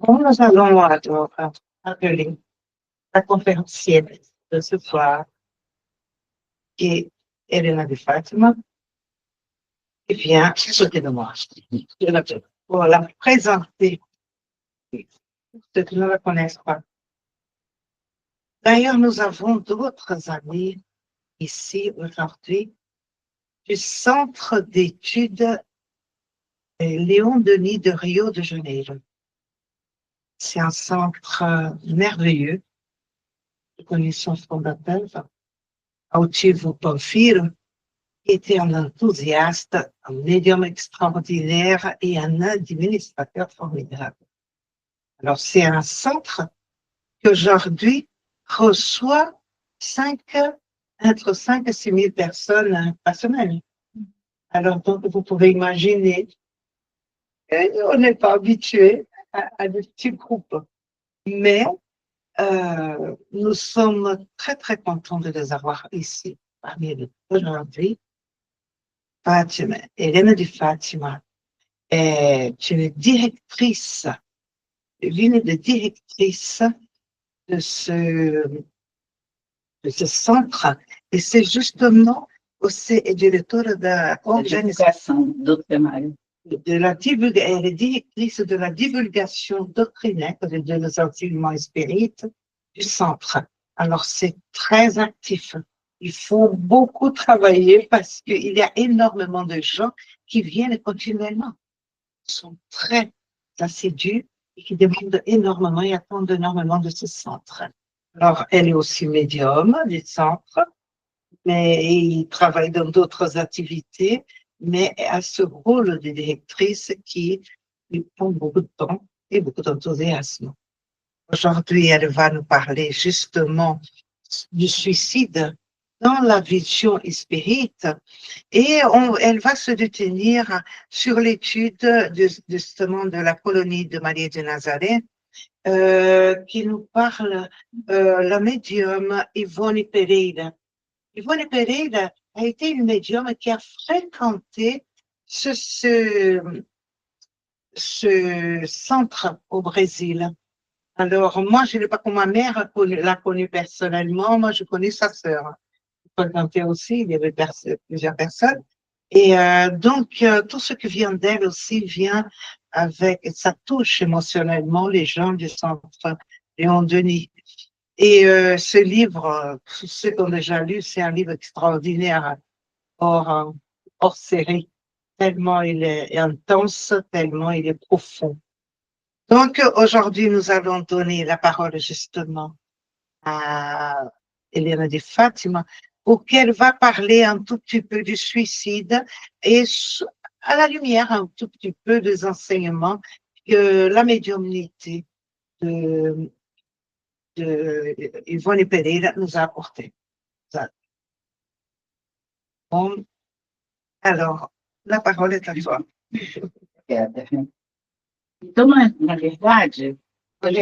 Como nós allons appeler la conférencière de ce soir, qui est Helena de Fatima, qui vient sauter de moi pour la présenter, pour ceux qui ne la connaissent pas. D'ailleurs, nous avons d'autres amis ici aujourd'hui du Centre d'études Léon Denis de Rio de Janeiro. C'est un centre merveilleux. Je connais son fondateur, Altivo Panfiro, qui était un enthousiaste, un médium extraordinaire et un administrateur formidable. Alors, c'est un centre qui aujourd'hui reçoit entre 5 et 6 000 personnes par semaine. Alors, donc, vous pouvez imaginer, on n'est pas habitué à des petits groupes, mais nous sommes très, très contents de les avoir ici parmi nous aujourd'hui. Fatima, Helena de Fatima est une directrice, l'une des directrices de ce centre, et c'est justement aussi directrice elle est directrice de la divulgation doctrinaire de l'enseignement spirituel du centre. Alors, c'est très actif. Il faut beaucoup travailler parce qu'il y a énormément de gens qui viennent continuellement. Ils sont très assidus et qui demandent énormément et attendent énormément de ce centre. Alors, elle est aussi médium du centre, mais il travaille dans d'autres activités, mais à ce rôle de directrice qui lui prend beaucoup de temps et beaucoup d'enthousiasme. Aujourd'hui, elle va nous parler justement du suicide dans la vision spirite et elle va se détenir sur l'étude justement de la colonie de Marie de Nazareth qui nous parle la médium Ivone Pereira. Ivone Pereira a été une médium qui a fréquenté ce centre au Brésil. Alors, moi, je n'ai pas comme ma mère l'a connue personnellement, moi, je connais sa sœur. Je fréquentais aussi, il y avait plusieurs personnes. Et donc, tout ce qui vient d'elle aussi vient avec, ça touche émotionnellement les gens du centre Léon Denis. Et ce livre, ceux qui ont déjà lu, c'est un livre extraordinaire, hors série, tellement il est intense, tellement il est profond. Donc, aujourd'hui, nous allons donner la parole justement à Helena de Fatima, auquel va parler un tout petit peu du suicide et à la lumière un tout petit peu des enseignements que la médiumnité de Ivone Pereira nous a apportés. Bon, alors, la parole est à toi. Então, na verdade, nós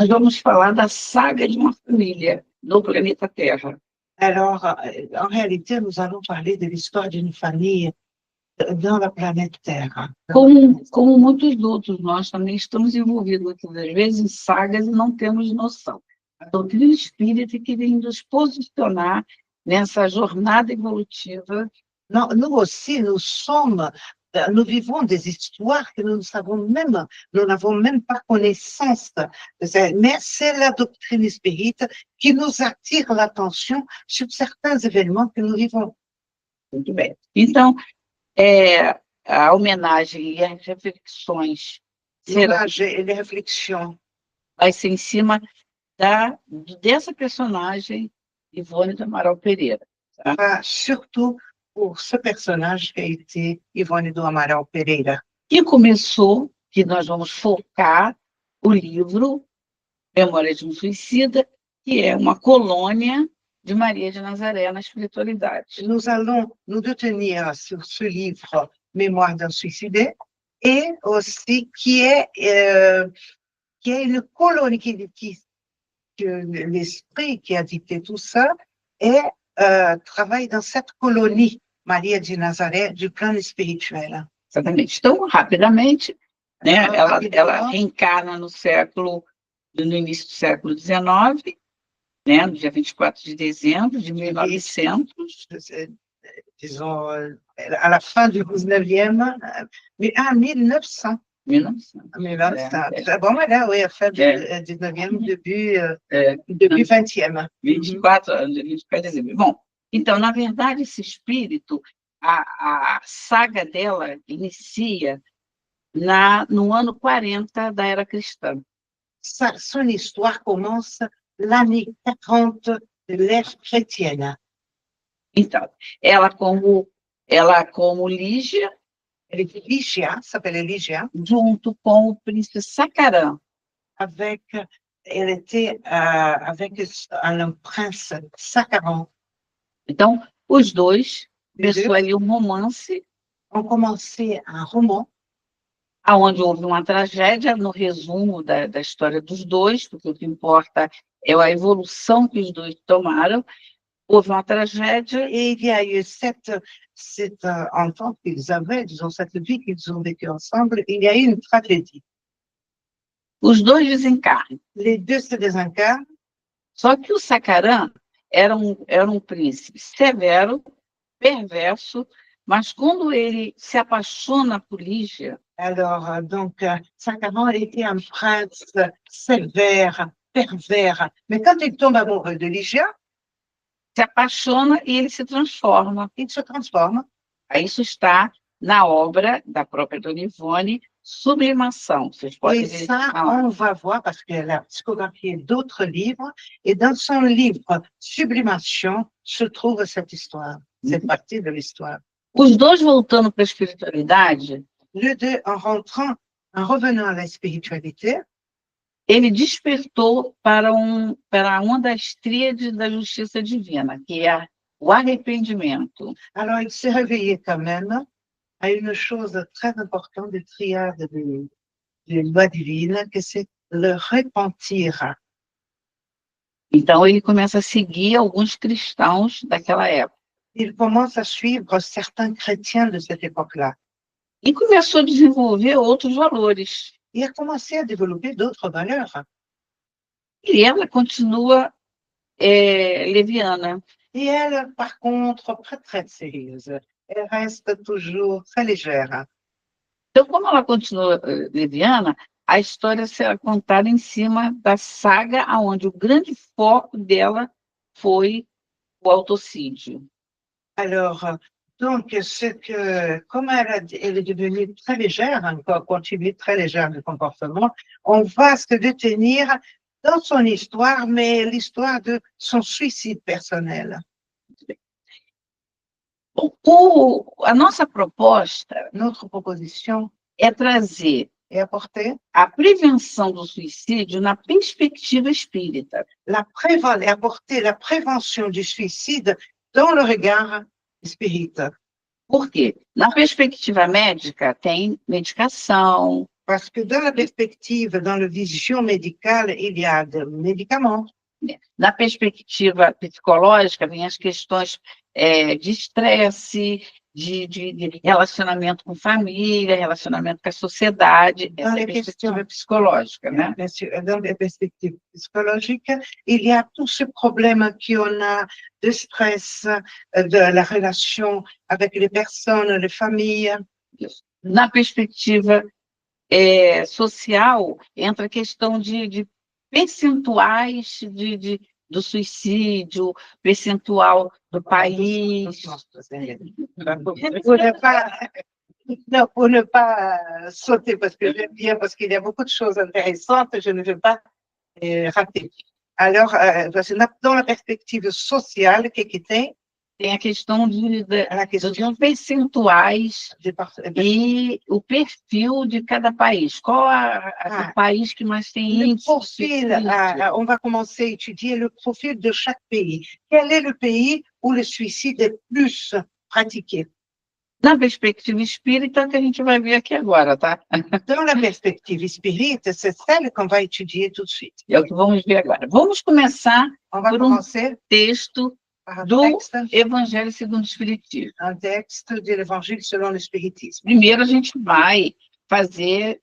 vamos falar da saga de uma família no planeta Terra. Alors, en réalité, nous allons parler de l'histoire d'une famille dans la planète Terra. Como muitos outros, nós também estamos envolvidos muitas das vezes em sagas e não temos noção. A doutrina espírita que vem nos posicionar nessa jornada evolutiva. Non, nous aussi, nous vivons des histoires que nous n'avons même pas connaissance. Mais c'est la doctrine spirite qui nous attire l'attention sur certains événements que nous vivons. Muito bem. Então, a homenagem e as reflexões Les réflexions vai ser em cima dessa personagem, Ivone do Amaral Pereira. Tá? Surtout pour ce personnage qui a été Ivone do Amaral Pereira. Que nós vamos focar o livro Memória de um Suicida, que é uma colônia de Maria de Nazaré na espiritualidade. Nous allons nous détenir sur ce livre Mémoire d'un suicidé et aussi qui est une colonie que l'esprit qui a dicté tout ça et travaille dans cette colonie Maria de Nazaré du plano espirituel. Exatamente. Então, rapidamente, né? Ela rapidement, reencarna no início do século XIX, né? No dia 24 de dezembro de 1900. disons, à la fin du 19e, mais 1900. 1900. 1900. Bon, voilà, oui, à la fin du 19e, début 20e. 24 de 24 de dezembro. Bom, então, na verdade, esse espírito, a saga dela inicia no ano 40 da era cristã. Son histoire commence l'année 40 de l'ère chrétienne. Então, ela como Lígia, Elle était Lygia, s'appelait Lygia, junto com o príncipe Sacaran. elle était avec un prince Saccaron. Então, os dois Les deux começou ali um romance, ont commencé un roman onde houve uma tragédia, no resumo da história dos dois, porque o que importa é a evolução que os dois tomaram. Houve uma tragédia, et il y a eu cette entente qu'ils avaient, disons, cette vie qu'ils ont vécue ensemble, il y a eu une tragédie. os dois desencarnam. Les deux se désincarnent. Só que o Sacaran era um príncipe severo, perverso, mas quando ele se apaixona por Lígia, Alors, donc, Saccaron était un prince sévère, pervers, mais quand il tombe amoureux de Lygia, se apaixona e ele se transforma. il se transforme. Isso está na obra da própria Dona Ivone, Sublimação. Vocês podem Et ça, on va voir, parce qu'elle a psychographié d'autres livres, et dans son livre Sublimation se trouve cette histoire, cette partie de l'histoire. Os dois voltando para a espiritualidade, Les deux, en revenant à la spiritualité, ele despertou para uma das tríades da justiça divina, que é o arrependimento. alors il s'est réveillé quand même à une chose très importante des triades des lois divines, que c'est le repentir. Então, ele começa a seguir alguns cristãos daquela época. Il commence à suivre certains chrétiens de cette époque-là. E começou a desenvolver outros valores. Il a commencé à développer d'autres valeurs. E ela continua leviana. Et elle, par contre, très sérieuse. Elle reste toujours très légère. Então, como ela continua leviana, a história será contada em cima da saga onde o grande foco dela foi o autocídio. Alors, donc, comme elle est devenue très légère, encore continue très légère de comportement, on va se détenir dans son histoire, mais l'histoire de son suicide personnel. A nossa proposta, Notre proposition é trazer est apporter a prevenção do suicídio na perspectiva espírita. apporter la prévention du suicide dans le regard espírita. Por quê? Na perspectiva médica, tem medicação. Parce que dans la perspective, dans la vision médicale, il y a des médicaments. Na perspectiva psicológica, vem as questões de estresse, de relacionamento com família, relacionamento com a sociedade, essa é a perspectiva psicológica, né? Dans la perspective psychologique, il y a tous ces problèmes qu'on a de stress, de la relation avec les personnes, les familles. Na perspectiva social, entra a questão de percentuais do suicídio, percentual do país. Pour ne pas sauter, parce que j'aime bien, parce qu'il y a beaucoup de choses intéressantes, je ne veux pas rater. Alors, dans la perspective sociale, tem a questão dos percentuais e o perfil de cada país. Qual o país que mais tem índice? On va commencer à étudier le profil de chaque pays. Quel est le pays où le suicide est plus pratiqué? Na perspectiva espírita, que a gente vai ver aqui agora, tá? Dans la perspective espírita, c'est celle qu'on va étudier tout de suite. É o que vamos ver agora. Vamos começar por texto do Evangelho segundo o Espiritismo. Un texte de l'Évangile selon le spiritisme. Primeiro, a gente vai fazer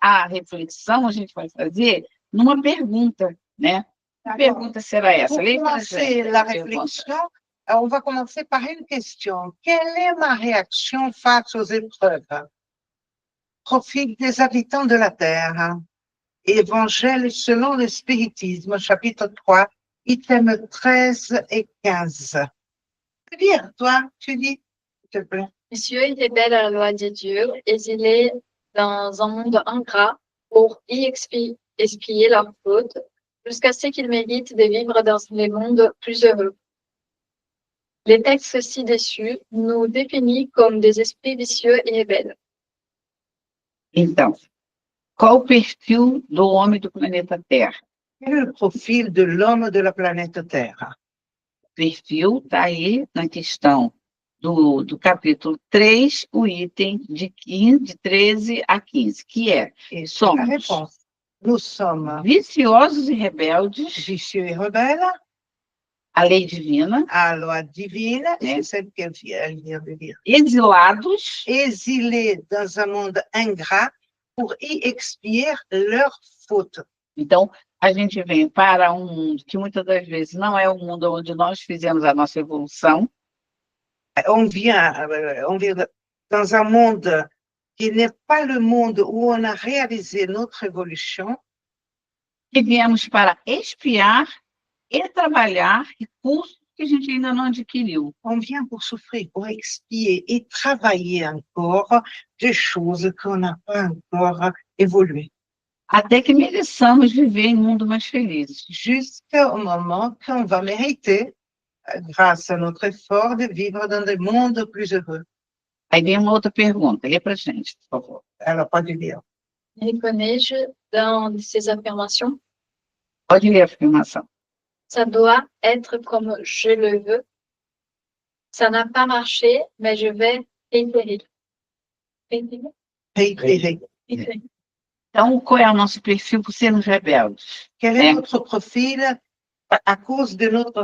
a reflexão, a gente vai fazer numa pergunta, né? A pergunta será essa. Pour Leia pra commencer gente la a pergunta. réflexion, on va commencer par une question. Quelle est ma réaction face aux épreuves? Profil des habitants de la terre. Évangile selon le spiritisme, chapitre 3, items 13 et 15. Tu peux dire, toi, tu dis, s'il te plaît. Monsieur il rebelle à la loi de Dieu, exilé dans un monde ingrat pour y expier leurs fautes, jusqu'à ce qu'ils méritent de vivre dans les mondes plus heureux. Les textes ci-dessus nous définissent comme des esprits vicieux et rebelles. Então, qual o perfil do homem do planeta Terra? Quel est le profil de l'homme de la planète Terre? O perfil está aí na questão do capítulo 3, o item de 13 a 15, que é: Et somos la réponse, nous sommes viciosos e rebeldes vicieux et rebelles à lei divina, à la loi divine, Né? c'est celle qu'elle vient de dire, exilados exilés dans un monde ingrat pour y expier leurs fautes. Então, a gente vem para um mundo que muitas das vezes não é o mundo onde nós fizemos a nossa evolução, On vient dans un monde qui n'est pas le monde où on a réalisé notre évolution, que viemos para expiar e trabalhar recursos que a gente ainda não adquiriu. on vient pour souffrir, pour expier et travailler encore des choses qu'on n'a pas encore évoluées, Até que mereçamos viver em um mundo mais felizes. jusqu'au moment qu'on va mériter, grâce à notre effort, de vivre dans des mondes plus heureux. Aí vem uma outra pergunta, lê para a gente, por favor. Alors, pas du dire. Reconnais-je dans ces affirmations? Pode ler a afirmação. Ça doit être comme je le veux. Ça n'a pas marché, mais je vais réitérer. Réitérer. Réitérer. Então, qual é o nosso perfil por sermos rebeldes? Quel est É. notre profil à cause de notre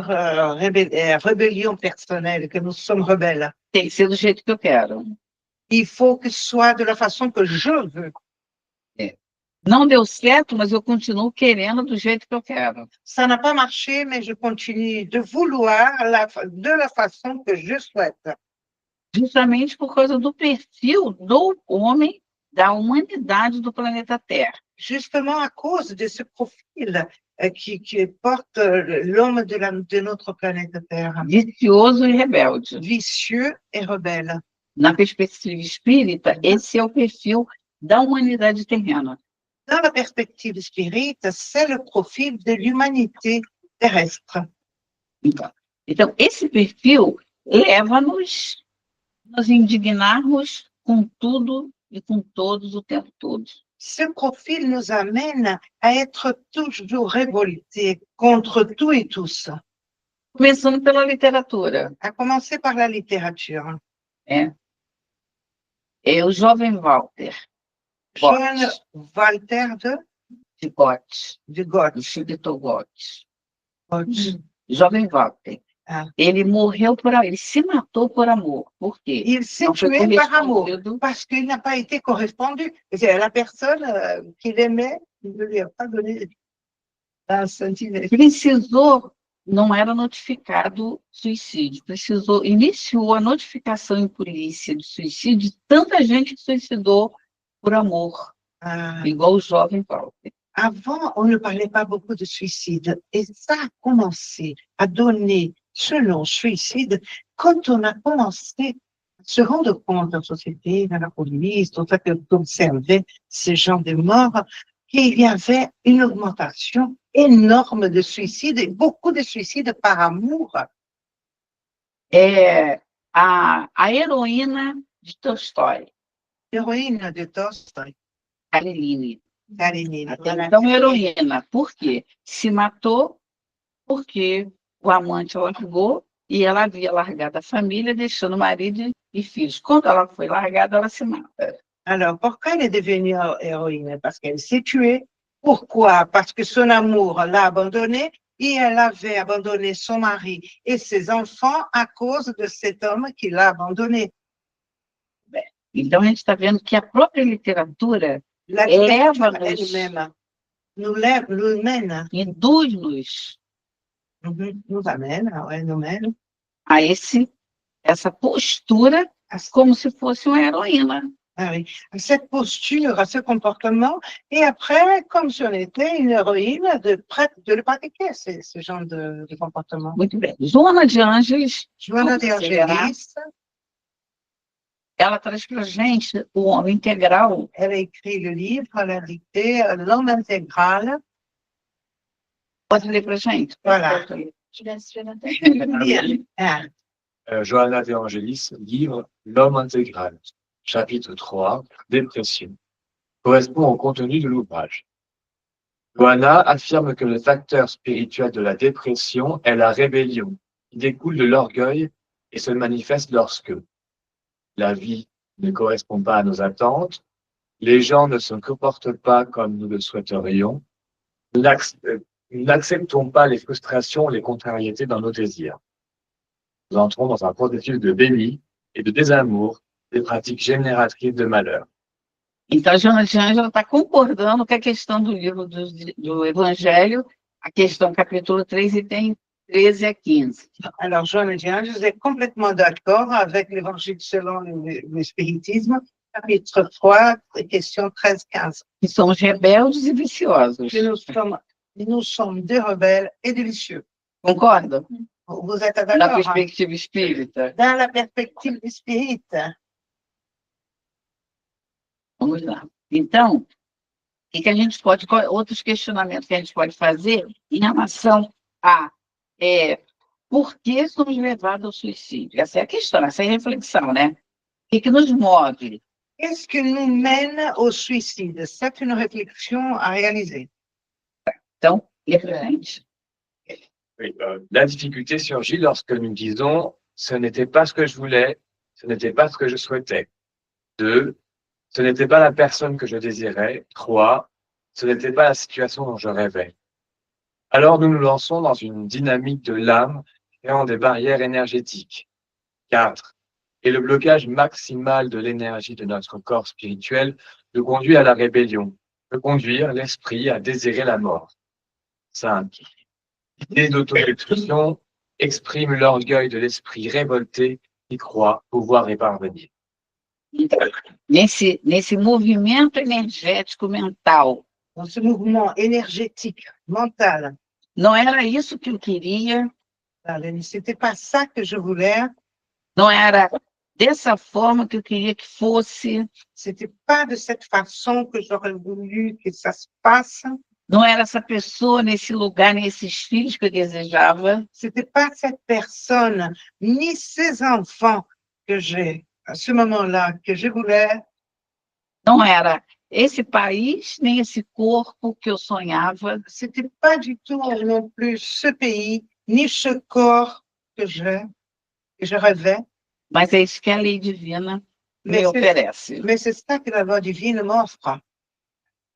rébellion personnelle, que nous sommes rebelles? Tem que ser do jeito que eu quero. Il faut que ce soit de la façon que je veux. Não deu certo, mas eu continuo querendo do jeito que eu quero. Ça n'a pas marché, mais je continue de vouloir de la façon que je souhaite. Justamente por causa do perfil do homem, da humanidade do planeta Terra. Justement à cause de ce profil qui porte l'homme de notre planète Terre, Vicioso e rebelde. vicieux et rebelle. Na perspectiva espírita, esse é o perfil da humanidade terrena. Dans la perspective spirite, c'est le profil de l'humanité terrestre. Então, esse perfil leva-nos a nos indignarmos com tudo e com todos o tempo todo. Ce profil nous amène à être toujours révoltés contre tout et tous, Começando pela literatura. à commencer par la littérature. É o jovem Walter Jeune Walter de Gott, de Gott. do Victor Gott. Jovem Walter. Ah. Ele morreu por amor, ele se matou por amor. Por quê? Il s'est Não foi tué par amour, correspondido. parce qu'il n'a pas été correspondu. C'est la personne qu'il aimait, il ne lui a pas donné un centimètre. Precisou, não era notificado suicídio, iniciou a notificação em polícia de suicídio de tanta gente que suicidou por amor, Ah. igual o jovem Walter. Avant, on ne parlait pas beaucoup de suicide. Et ça a commencé à donner ce nom suicide quand on a commencé à se rendre compte en société, dans la police, tout ça, d'observer ces gens de morts, qu'il y avait une augmentation énorme de suicides, et beaucoup de suicides par amour. É a heroína de Tolstói, L'héroïne de Tolstoï, Karenine. Karenine. Até Voilà. então, heroína. Por quê? Se matou porque o amante a largou e ela havia largado a família, deixando o marido e filhos. Quando ela foi largada, ela se mata. Alors, pourquoi elle est devenue héroïne? Parce qu'elle s'est tuée. Pourquoi? Parce que son amour l'a abandonnée et elle avait abandonné son mari et ses enfants à cause de cet homme qui l'a abandonnée. Então, a gente está vendo que a própria literatura La leva-nos, elle-même nous mène, induz-nos nous amène, ouais, nous mène a essa postura como se fosse uma heroína. ah oui, à cette posture, à ce comportement, et après, comme si on était une héroïne, de le pratiquer, ce genre de comportement. Muito bem. Joana de Ângeles, Joana de Angelis, ela traz para a gente o homem integral. elle a écrit le livre, elle a dicté L'homme intégral. Pode ler para a gente? Voilà. Je laisse Jonathan. Bien. Ah, Johanna de Angelis, livre L'homme intégral, chapitre 3, dépression, correspond au contenu de l'ouvrage. Johanna affirme que le facteur spirituel de la dépression est la rébellion, qui découle de l'orgueil et se manifeste lorsque la vie ne correspond pas à nos attentes, les gens ne se comportent pas comme nous le souhaiterions, nous n'acceptons pas les frustrations, les contrariétés dans nos désirs. Nous entrons dans un processus de déni et de désamour, des pratiques génératrices de malheur. Então, a Joana de Ângeles está concordando com a questão do livro do Evangelho, a questão capítulo 3, e tem 13 a 15. alors, Joana de Angelis est complètement d'accord avec l'évangile selon le spiritisme, chapitre 3, question 13-15. Que somos rebeldes e viciosos. Que nous sommes des rebelles et des vicieux. Concorda? Vous êtes Na d'accord? Hein? perspectiva espírita. Dans la perspective du spirit, Vamos lá. Então, o que a gente pode, outros questionamentos que a gente pode fazer em relação a por que somos levados ao suicídio? Essa é a questão, essa é a reflexão, né? O que nos move? qu'est-ce qui nous mène au suicide? C'est une réflexion à réaliser. Então, lê pra gente. Oui, la difficulté surgit lorsque nous disons « ce n'était pas ce que je voulais, ce n'était pas ce que je souhaitais ». 2. Ce n'était pas la personne que je désirais. 3. Ce n'était pas la situation dont je rêvais. Alors nous nous lançons dans une dynamique de l'âme créant des barrières énergétiques. 4. Et le blocage maximal de l'énergie de notre corps spirituel nous conduit à la rébellion, peut conduire l'esprit à désirer la mort. 5. L'idée d'autodestruction exprime l'orgueil de l'esprit révolté qui croit pouvoir y parvenir. Nesse movimento energético mental, Dans ce mouvement énergétique, mental, não era isso que eu queria, c'était pas ça que je voulais, não era dessa forma que eu queria que fosse, c'était pas de cette façon que j'aurais voulu que ça se passe, não era essa pessoa nesse lugar, nesses filhos que eu desejava, c'était pas cette personne, ni ces enfants que j'ai, à ce moment-là, que je voulais, não era esse país, nem esse corpo que eu sonhava, c'était pas du tout non plus ce pays, ni ce corps que je rêvais, mas é isso que a lei divina me mais oferece. c'est ça que la loi divine m'offre.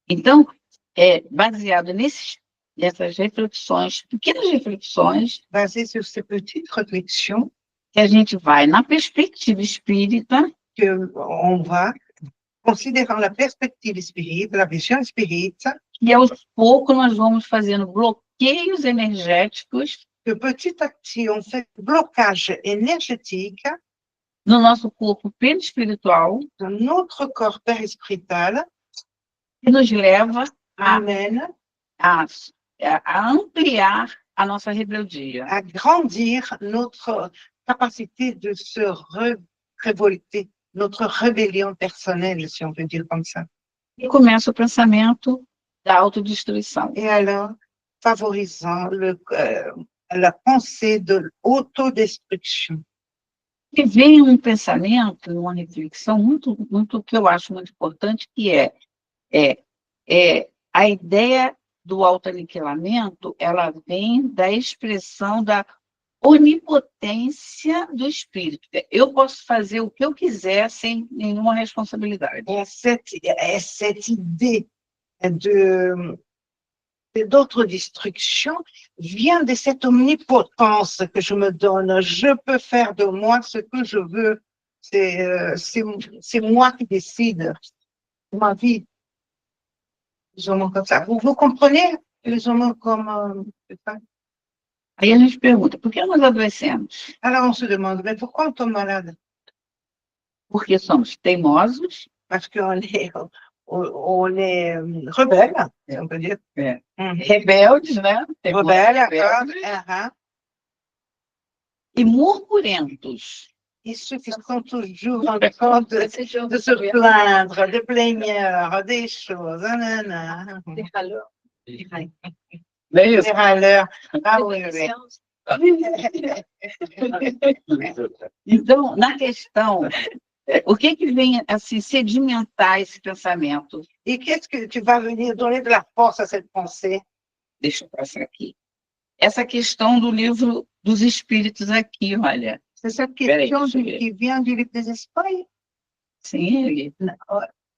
Então, baseado nessas reflexões, pequenas reflexões, Basé sur ces petites réflexions, que a gente vai na perspectiva espírita, qu'on va, considérant la perspective spirite, la vision spirite, e aos poucos nós vamos fazendo bloqueios energéticos que petit à petit, on fait blocage énergétique no nosso corpo perispiritual, dans notre corps périspirituel, que nos leva amène a ampliar a nossa rebeldia. à grandir notre capacité de se révolter, notre rébellion personnelle, si on peut dire comme ça. E começa o pensamento da autodestruição. Et alors, favorisant la pensée de l'autodestruction. E vem um pensamento, uma reflexão muito que eu acho muito importante, que é a ideia do autoaniquilamento, ela vem da expressão da onipotência do espírito. Eu posso fazer o que eu quiser sem nenhuma responsabilidade. Et cette idée d'autodestruction vient de cette omnipotence que je me donne. Je peux faire de moi ce que je veux c'est moi qui décide de ma vie. Plus ou moins comme ça. Vous comprenez plus ou moins comme c'est ça? Aí a gente pergunta, por que nós adoecemos? Alors on se demande, mais pourquoi on tombe malade? Porque somos teimosos, Parce qu'on est, on est rebelle, on peut dire. rebeldes, né? Teimosos, Rebelle, rebeldes, e murmurentos. et ceux qui sont toujours en train de C'est dur se savoir. plaindre, de plaigneurs, des choses, nanana. Des râleurs. Bem Des isso. râleurs. Ah Des oui, oui. patients. Então, na questão, o que vem assim, sedimentar esse pensamento? Et qu'est-ce que tu vas venir donner de la force à cette pensée? Deixa eu passar aqui. Essa questão do livro dos espíritos aqui, olha. C'est cette Peraí, question deixa eu ver. qui vient du livre des esprits. Sim, ele.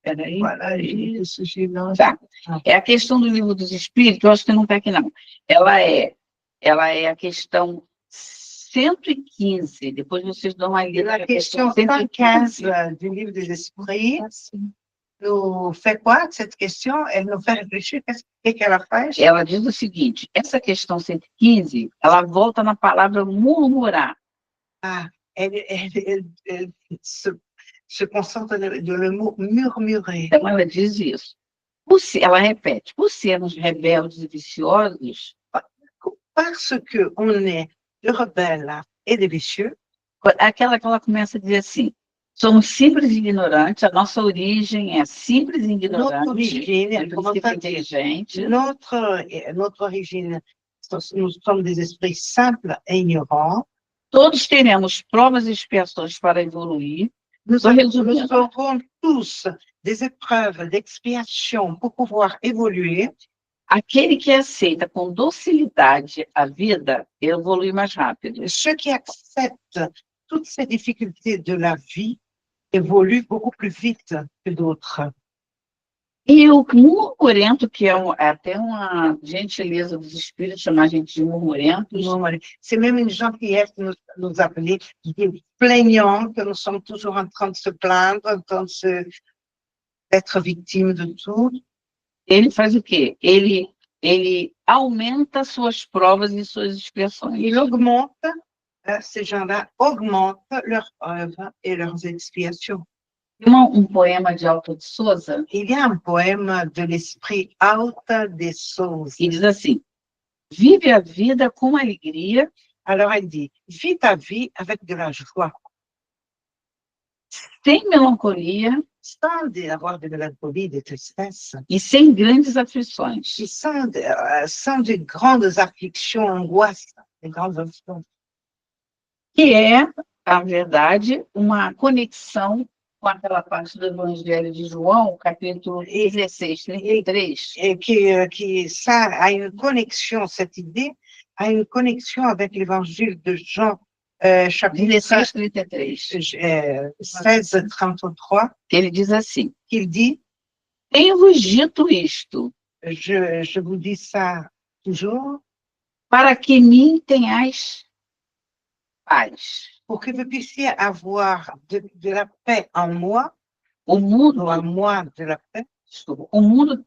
Peraí. Voilà, je suis là. Tá. É a questão do livro dos espíritos, eu acho que não está aqui, não. Ela é a questão 115. Depois vocês dão uma Et lida. la question 115 du livre des esprits nous fait quoi, cette question? Elle nous fait réfléchir. Qu'est-ce qu'elle a fait? Ela diz o seguinte: essa questão 115, ela volta na palavra murmurar. Ah, elle se concentre dans le mot murmurer. Então, ela diz isso. Ela repete: por sermos rebeldes e viciosos, Parce qu'on est des rebelles et des vicieux, aquela que ela começa a dizer assim: somos simples e ignorantes, a nossa origem é simples e notre ignorante, origine, é elle commence princípio à dire, inteligente. notre origine, nous sommes des esprits simples et ignorants. Todos teremos provas e expiações para evoluir. Nous Só resumindo, aurons tous des épreuves d'expiation pour pouvoir évoluer. aquele que aceita com docilidade a vida evolui mais rápido. Ceux qui acceptent toutes ces difficultés de la vie évoluent beaucoup plus vite que d'autres. E o murmurento, que é até uma gentileza dos espíritos chamar a gente de murmurentos, C'est même une gentillesse de nous appeler des plaignants, que nous sommes toujours en train de se plaindre, en train d'être victimes de tout. ele faz o quê? Ele aumenta suas provas e suas expiações. Il augmente, ces gens-là augmentent leurs œuvres et leurs expiations. Tem poema de Alto de Souza Il y a un poème de l'esprit Alta de Souza. que diz assim: vive a vida com alegria, Alors elle dit, vis ta vie avec de la joie, sem melancolia sans avoir de mélancolie, de tristesse, e sem grandes aflições. et sans de grandes afflictions, angoisses, de grandes afflictions. Que é, na verdade, uma conexão com aquela parte do Evangelho de João, capítulo 16, 33, Et ça a une connexion, cette idée a une connexion avec l'évangile de Jean, chapitre 16, 33, 16, 33, que ele diz assim: qu'il dit, tenho-vos dito isto, je vous dis ça toujours, para que em mim tenhais paz. pour que vous puissiez avoir de la paix en moi, O mundo, ou en moi de la paix. desculpa,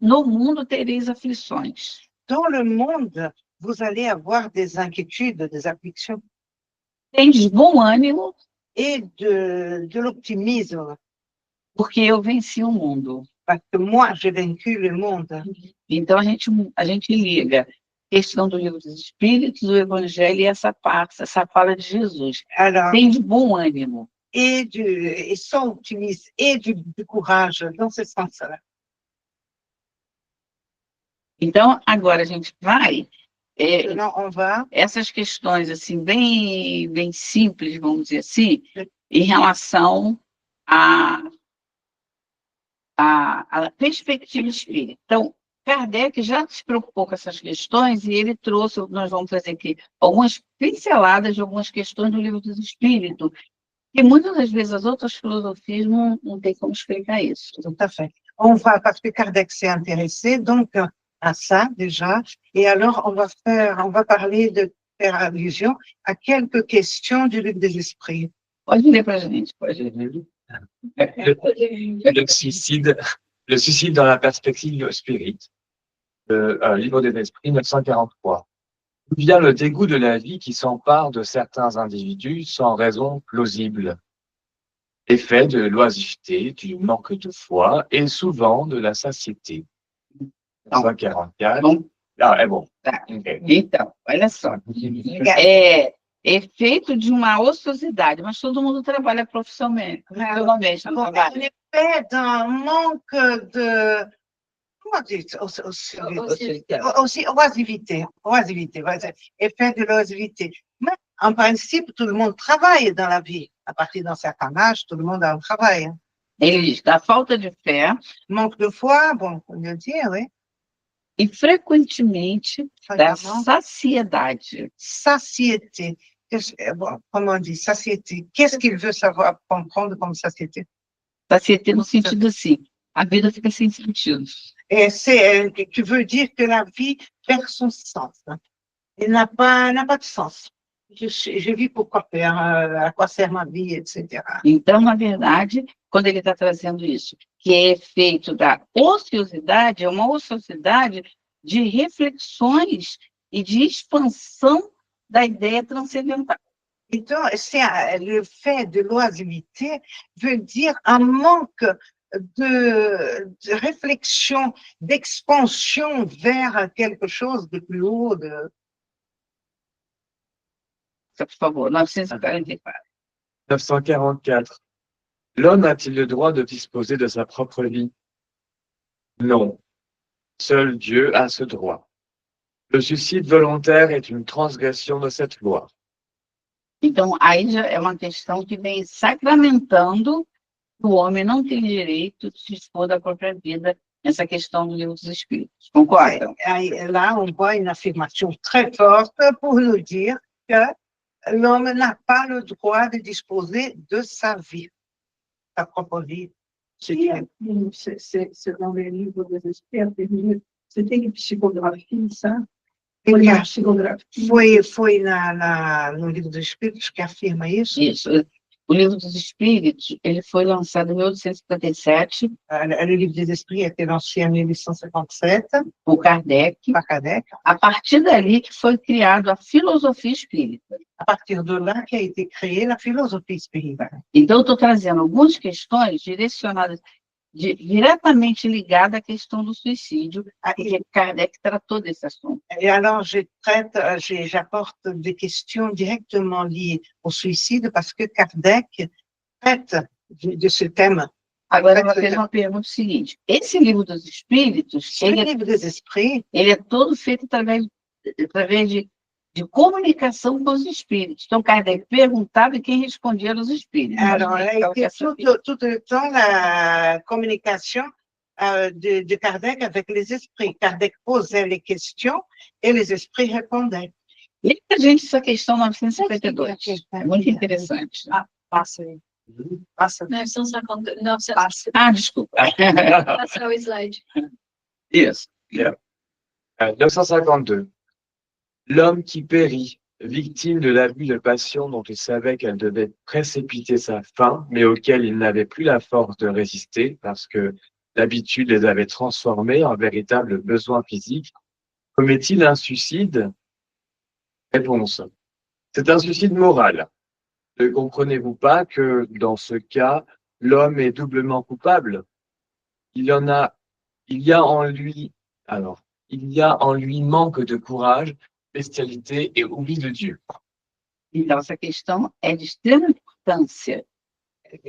no mundo tereis aflições, Dans le monde, vous allez avoir des inquiétudes, des afflictions tendes bom ânimo, et de l'optimisme, porque eu venci o mundo. parce que moi, j'ai vaincu le monde. Então, a gente liga a questão do livro dos Espíritos, do Evangelho e essa fala de Jesus. Alors, Tem de bom ânimo. et sans optimisme et du courage dans ce sens-là. Então, agora a gente vai... Maintenant, on va essas questões, assim, bem simples, vamos dizer assim, em relação à perspectiva espírita. Então, Kardec já se preocupou com essas questões e ele trouxe, nós vamos fazer aqui, algumas pinceladas de algumas questões do Livro dos Espíritos, que muitas das vezes as outras filosofias não tem como explicar isso. tout à fait. On va, parce que Kardec s'est intéressé donc à ça déjà, et alors on va parler de faire allusion à quelques questions du livre des esprits. Pode ler para a gente, pode ler. Le suicide dans la perspective spirit, livre des esprits 943. D'où vient le dégoût de la vie qui s'empare de certains individus sans raison plausible? Effet de l'oisiveté, du manque de foi et souvent de la satiété. 944. Bom, Ah, é bom. tá. Ok. Então, olha só. É efeito de uma ociosidade, mas todo mundo trabalha profissionalmente, não Bon, trabalha. l'effet d'un manque de, comment dire, aussi oisivité, voilà, effet de l'oisivité. Mais en principe, tout le monde travaille dans la vie. À partir d'un certain âge, tout le monde a un travail. Ele diz, da falta de fé Manque de foi, bon, on peut le dire, oui. e frequentemente da Fréquemment. saciedade. Satiété. Bon, comment on dit, satiété. Qu'est-ce qu'il veut savoir comprendre comme satiété? Satiété no sentido assim, a vida fica sem sentido. Et tu veux dire que la vie perd son sens. Elle n'a pas de sens. Je vis pourquoi faire, à quoi sert ma vie, etc. Então, na verdade, quando ele está trazendo isso, que é efeito da ociosidade, é uma ociosidade de reflexões e de expansão da ideia transcendental. Donc, le fait de l'oisiveté veut dire un manque de réflexion, d'expansion vers quelque chose de plus haut. Por favor, 944. 944. L'homme a-t-il le droit de disposer de sa propre vie? Non. Seul Dieu a ce droit. Le suicide volontaire est une transgression de cette loi. Então, aí já é uma questão que vem sacramentando que o homem não tem direito de se dispor da própria vida, essa questão do livro dos Espíritos. Concordam? Là, on voit une affirmation très forte pour nous dire que l'homme n'a pas le droit de disposer de sa vie, sa propre vie. C'est dans les livres des experts, c'était une psychographie, ça? Foi uma psicografia. Foi no livro dos Espíritos que afirma isso. Isso. O livro dos Espíritos, ele foi lançado em 1857 Le livre des Esprits a été lancé en 1857 por Kardec. par Kardec. A partir dali que foi criado a filosofia espírita. À partir de là qu'a été créée la philosophie spirituelle. Então, eu estou trazendo algumas questões direcionadas, diretamente ligadas à questão do suicídio, porque Kardec tratou desse assunto. Et alors, j'apporte des questions directement liées au suicide parce que Kardec traite de ce thème. Agora, ela fez uma pergunta seguinte. Esse livro dos Espíritos, Le livre des Esprits, ele é todo feito através de comunicação com os espíritos. Então, Kardec perguntava e quem respondia eram os espíritos. alors, elle a été tout le temps la communication de Kardec avec les esprits. Kardec posait les questions et les esprits répondaient. Lê para a gente essa questão 952. É muito interessante. Passa aí. Passa. 952. Ah, desculpa. Passa o slide. Isso. 952. L'homme qui périt, victime de l'abus de passion dont il savait qu'elle devait précipiter sa fin, mais auquel il n'avait plus la force de résister parce que l'habitude les avait transformés en véritables besoins physiques, commet-il un suicide? Réponse. C'est un suicide moral. Ne comprenez-vous pas que, dans ce cas, l'homme est doublement coupable? Il y a en lui manque de courage, bestialité et oubli de Dieu. Então, essa questão é de extrema importância.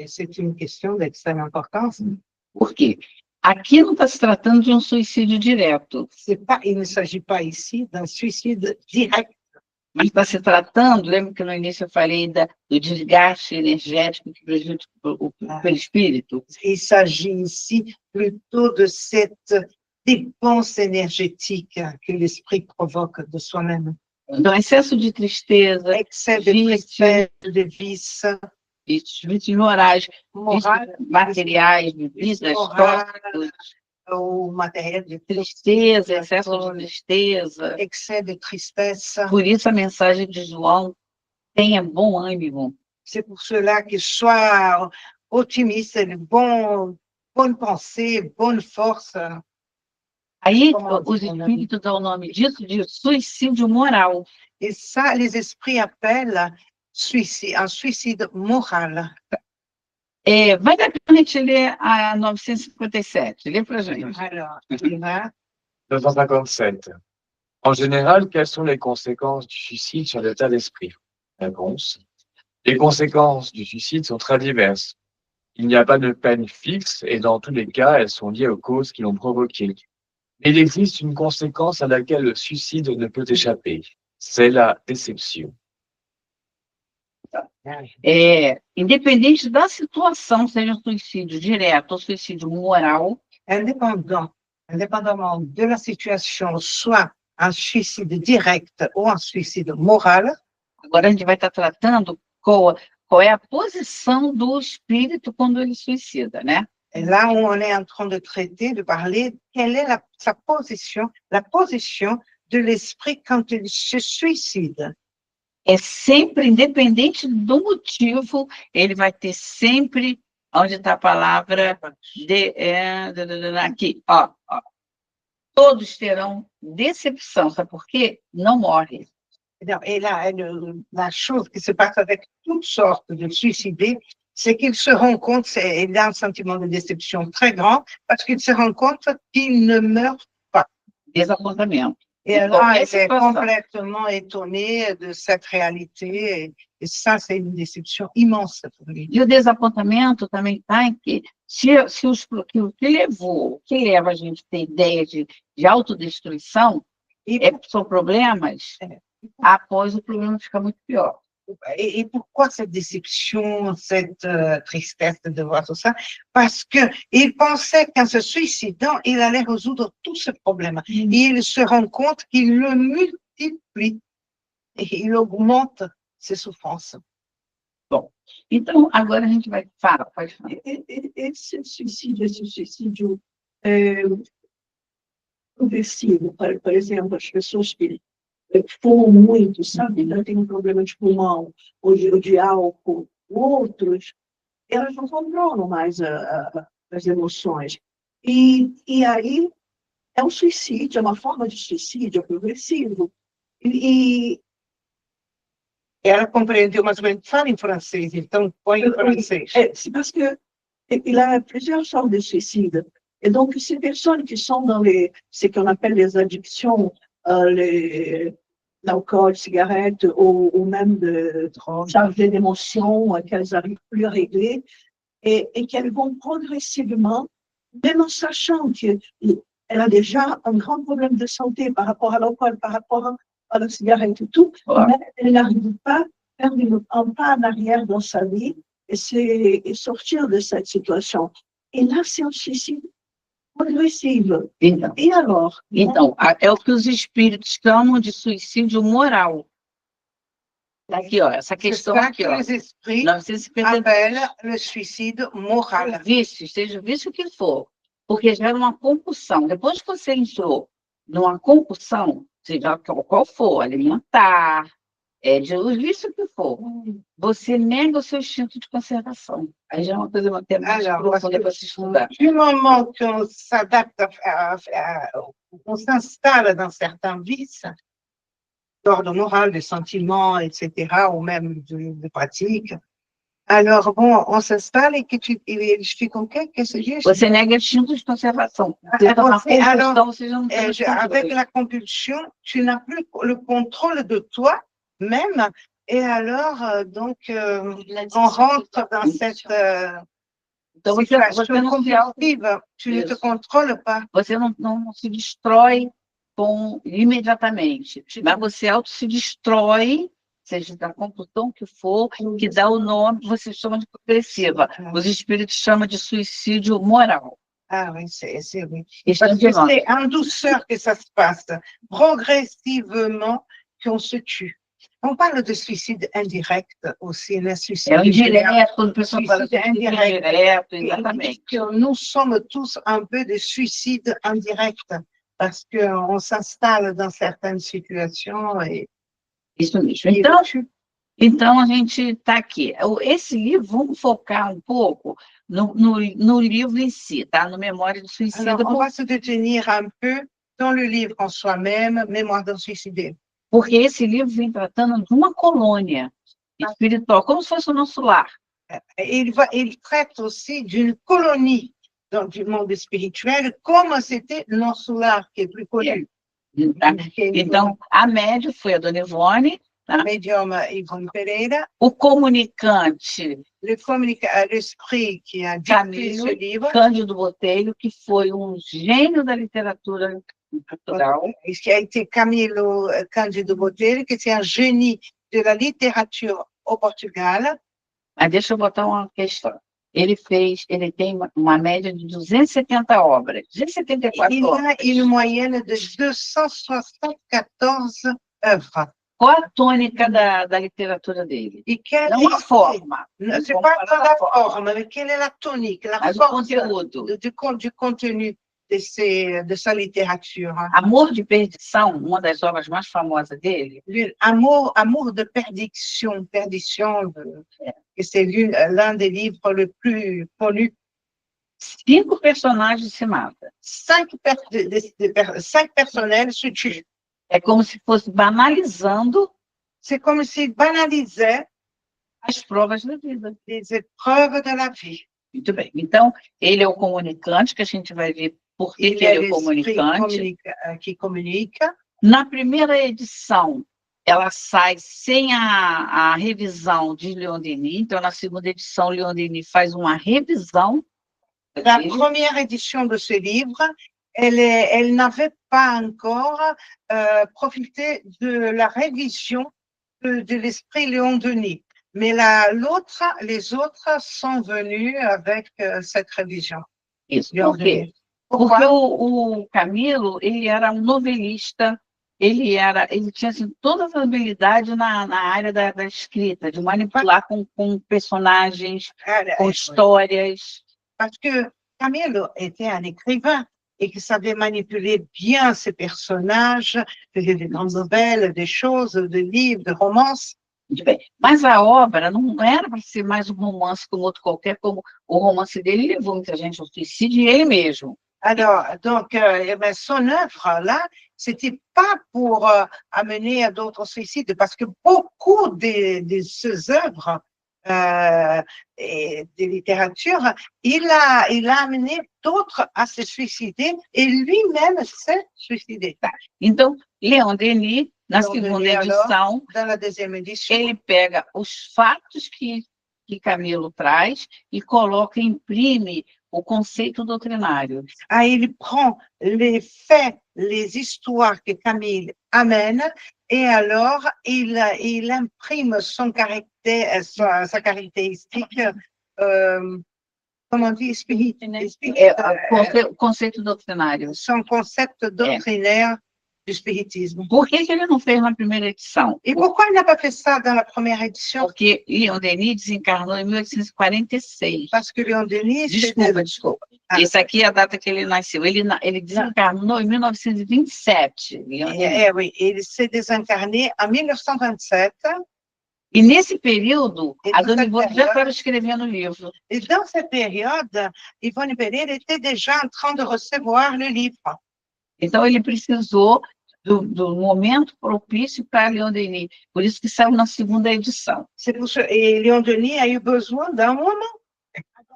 C'est une question d'extrême importance. Por quê? Aqui não está se tratando de um suicídio direto, Il ne s'agit pas ici d'un suicide direct, mas está se tratando, lembra que no início eu falei do desgaste energético que prejudica o perispírito? il s'agit ici plutôt de cette dépense énergétique que l'esprit provoque de soi-même. Então, excesso de tristeza, Excès de tristesse, de vice, vícios morais, moral vícios materiais, bebidas, moral, tóxicos, ou matériel de tristeza, excesso de tristeza. excès de tristesse. Por isso a mensagem de João, tenha bom ânimo. C'est pour cela que sois optimiste, bonne pensée, bonne force. Aí, Como os diz, né? espíritos dão o nome disso de suicídio moral. Et ça, les esprits appellent suicide, un suicide moral. Vale a pena a gente ler a 957. Lê para a gente. Alors, tu vas 257. En général, quelles sont les conséquences du suicide sur l'état d'esprit? Réponse. Les conséquences du suicide sont très diverses. Il n'y a pas de peine fixe et dans tous les cas, elles sont liées aux causes qui l'ont provoqué. Mais il existe une conséquence à laquelle le suicide ne peut échapper. C'est la déception. Independente da situação, seja um suicídio direto ou suicídio moral, indépendamment de la situation, soit un suicide direct ou un suicide moral. agora a gente vai estar tratando qual é a posição do espírito quando ele suicida, né? Et là où on est en train de traiter, de parler, quelle est sa position, la position de l'esprit quand il se suicide. É sempre, independente do motivo, ele vai ter sempre, onde está a palavra, aqui, ó, todos terão decepção, sabe por quê? Não morre. Et là, la chose qui se passe avec toutes sortes de suicidés, c'est qu'ils se rendent compte, il y a un sentiment de déception très grand, parce qu'ils se rendent compte qu'ils ne meurent pas. Desapontamento. Et là, il est situação. complètement étonné de cette réalité, et ça, c'est une déception immense pour lui. E o desapontamento também está em que, o que leva a gente a ter ideias de autodestruição, são problemas, após o problema ficar muito pior. Et pourquoi cette déception, cette tristesse de voir tout ça? Parce qu'il pensait qu'en se suicidant, il allait résoudre tous ces problèmes. Et il se rend compte qu'il le multiplie et il augmente ses souffrances. Bom, então agora a gente vai falar. Esse suicídio progressivo, por exemplo, as pessoas que fumam muito, sabe? Tem um problema de pulmão, ou de álcool, outros, elas não controlam mais as emoções. E aí é um suicídio, é uma forma de suicídio progressivo. E ela compreendeu mais ou menos, fala em francês, então põe em francês. C'est parce que il a plusieurs sortes de suicides. Et donc, ces personnes qui sont dans ce qu'on appelle les addictions, l'alcool, cigarette, ou même de chargées d'émotions qu'elles n'arrivent plus à régler, et qu'elles vont progressivement, même en sachant qu'elle a déjà un grand problème de santé par rapport à l'alcool, par rapport à la cigarette et tout, mais elle n'arrive pas à faire un pas en arrière dans sa vie et sortir de cette situation. Et là, c'est un suicide progressivo. Então, E agora? Então, é o que os espíritos chamam de suicídio moral. Aqui, ó, essa questão aqui, ó. Les esprits 950 appellent le suicide moral. vício, seja o vício que for, porque gera uma compulsão. Depois que você entrou numa compulsão, seja qual for, alimentar, o vício que for, você nega o seu instinto de conservação. Aí já é uma coisa até mais profunda para se estudar. Du moment qu'on s'adapte, on s'installe dans certains vices, d'ordre moral, de sentiments, etc., ou même de pratiques, alors bon, on s'installe et eles ficam o quê? Que se diz? Você nega o instinto de conservação. Você está na compulsão, você já não tem mais Avec controle. la compulsion, tu n'as plus le contrôle de toi-même, et alors, donc, on rentre dans cette Então, você situation não se compulsive, tu ne te contrôles pas. Você não se destrói imediatamente, mas você se destrói, seja da compulsão que for, que dá o nome, você chama de progressiva. Os espíritos chamam de suicídio moral. Ah oui, c'est oui. Questão Parce de que nome. c'est en douceur que ça se passe, progressivement qu'on se tue. On parle de suicide indirect aussi, le suicide É o indireto, quando a pessoa fala de suicide indireto, exatamente. Que nous sommes tous un peu des suicides indirects parce qu'on s'installe dans certaines situations et Isso mesmo. et Então, on tue. Então, a gente está aqui. Esse livro, vamos focar um pouco no livro em si, tá? No Memória do Suicida, Alors, on va se détenir un peu dans le livre en soi-même, Mémoire d'un suicidé. porque esse livro vem tratando de uma colônia espiritual, como se fosse o nosso lar. Et il traite aussi d'une colonie du monde spirituel, comme c'était l'Ansolar, qui est plus connu. Tá? Então, a médium foi a Dona Ivone, Le médium Yvonne Pereira, o comunicante l'esprit qui a dicté ce livre, Cândido Botelho, que foi gênio da literatura em Portugal, qui a été Camilo Cândido Botelho, qui était un génie de la littérature au Portugal. Mas deixa eu botar uma questão. Ele tem uma média de 270 obras, 274 Il obras. a une moyenne de 274 œuvres. Qual a tônica da literatura dele? Et quelle Não a forma, c'est pas tant la forme, mais quelle est la tonique, la mas o force conteúdo. du contenu de sa littérature. Amor de Perdição, uma das obras mais famosas dele, Amour de perdition, et c'est l'un des livres les plus connus. 5 personagens se matam. 5 personnels se tuent. É como se fosse banalizando C'est comme s'il banalisait as provas da vida. les épreuves de la vie. Muito bem. Então, ele é o comunicante, que a gente vai ver por que Il que est ele é o comunicante. qui communique. Na primeira edição, ela sai sem a revisão de Leon Denis. Então, na segunda edição, Leon Denis faz uma revisão. La première édition de ce livre, elle n'avait pas encore profité de la révision de l'esprit Léon Denis. Mais les autres sont venus avec cette révision. Isso. Léon Por quê? Denis. Porque o Camilo, ele era um novelista, ele tinha assim, todas as habilidades na área da escrita, de manipular com personagens, com histórias. Parce que Camilo était un écrivain et qui savait manipuler bien ses personnages, faisait des grandes nouvelles, des choses, des livres, des romances. Muito bem. Mas a obra não era para ser mais um romance como outro qualquer, como o romance dele levou muita gente ao suicídio, e ele mesmo. Alors, donc, son œuvre, là, c'était pas pour amener à d'autres suicides, parce que beaucoup de ses œuvres et de littérature, il a amené d'autres à se suicider, et lui-même s'est suicidé. Então, Leon Denis, na segunda edição, dans la deuxième édition, ele pega os fatos que Camilo traz e coloca, imprime o conceito doutrinário. Il prend les faits, les histoires que Camille amène, et alors il imprime son caractère, sa caractéristique, comment on dit, O conceito doutrinário. son concept doctrinaire du spiritisme. Por que ele não fez na primeira edição? Et pourquoi il n'a pas fait ça dans la première édition? Porque Leon Denis desencarnou em 1846. Parce que Léon Denis, Desculpa. Essa aqui é a data que ele nasceu. Ele desencarnou em 1927. oui, il s'est désincarné en 1927. E nesse período, a Dona Ivone já estava escrevendo o livro. Et dans cette période, Yvonne Pereira était déjà en train de recevoir le livre. Então, ele precisou do momento propício para Leon Denis. Por isso que saiu na segunda edição. Et Léon Denis a eu besoin d'un moment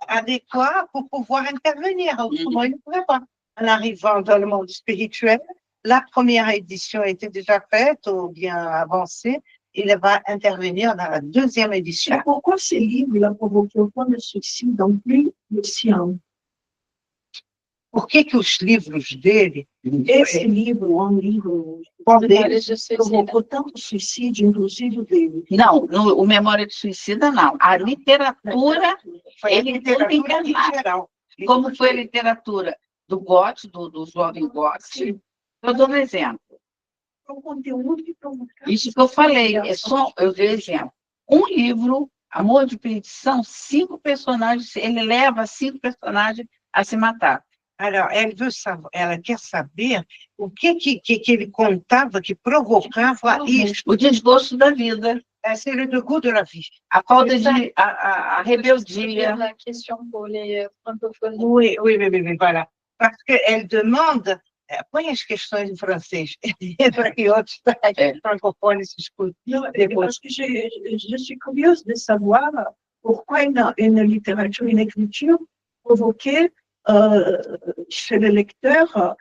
adéquat pour pouvoir intervenir. Autrement, il ne pouvait pas. En arrivant dans le monde spirituel, la première édition était déjà faite ou bien avancée. Il va intervenir dans la deuxième édition. Pourquoi ces livres a provoqué autant de suicide dans plus de 100 ans? Por que os livros dele, Esse livro é um livro Memórias de Suicida. provocou tanto suicídio, inclusive dele. Não, o Memória de Suicida, não. A literatura, foi a ele literatura tudo encarnado. em geral. Como foi a literatura do Goethe, do jovem Goethe. Eu dou um exemplo. O conteúdo que provocava. Isso que eu falei, eu dei exemplo. Um livro, Amor de Perdição, 5 personagens, ele leva 5 personagens a se matar. Alors, ela quer saber o que ele contava que provocava isso. O desgosto da vida. C'est le goût de la vie. A falta C'est ça. de... a rebeldia. La question pour les francophones. Oui, voilà. Parce qu'elle demande, põe as questões em francês, para que outros francophones escutem. Non, parce que je suis curieuse de savoir pourquoi une littérature, une écriture provoquait chez le lecteur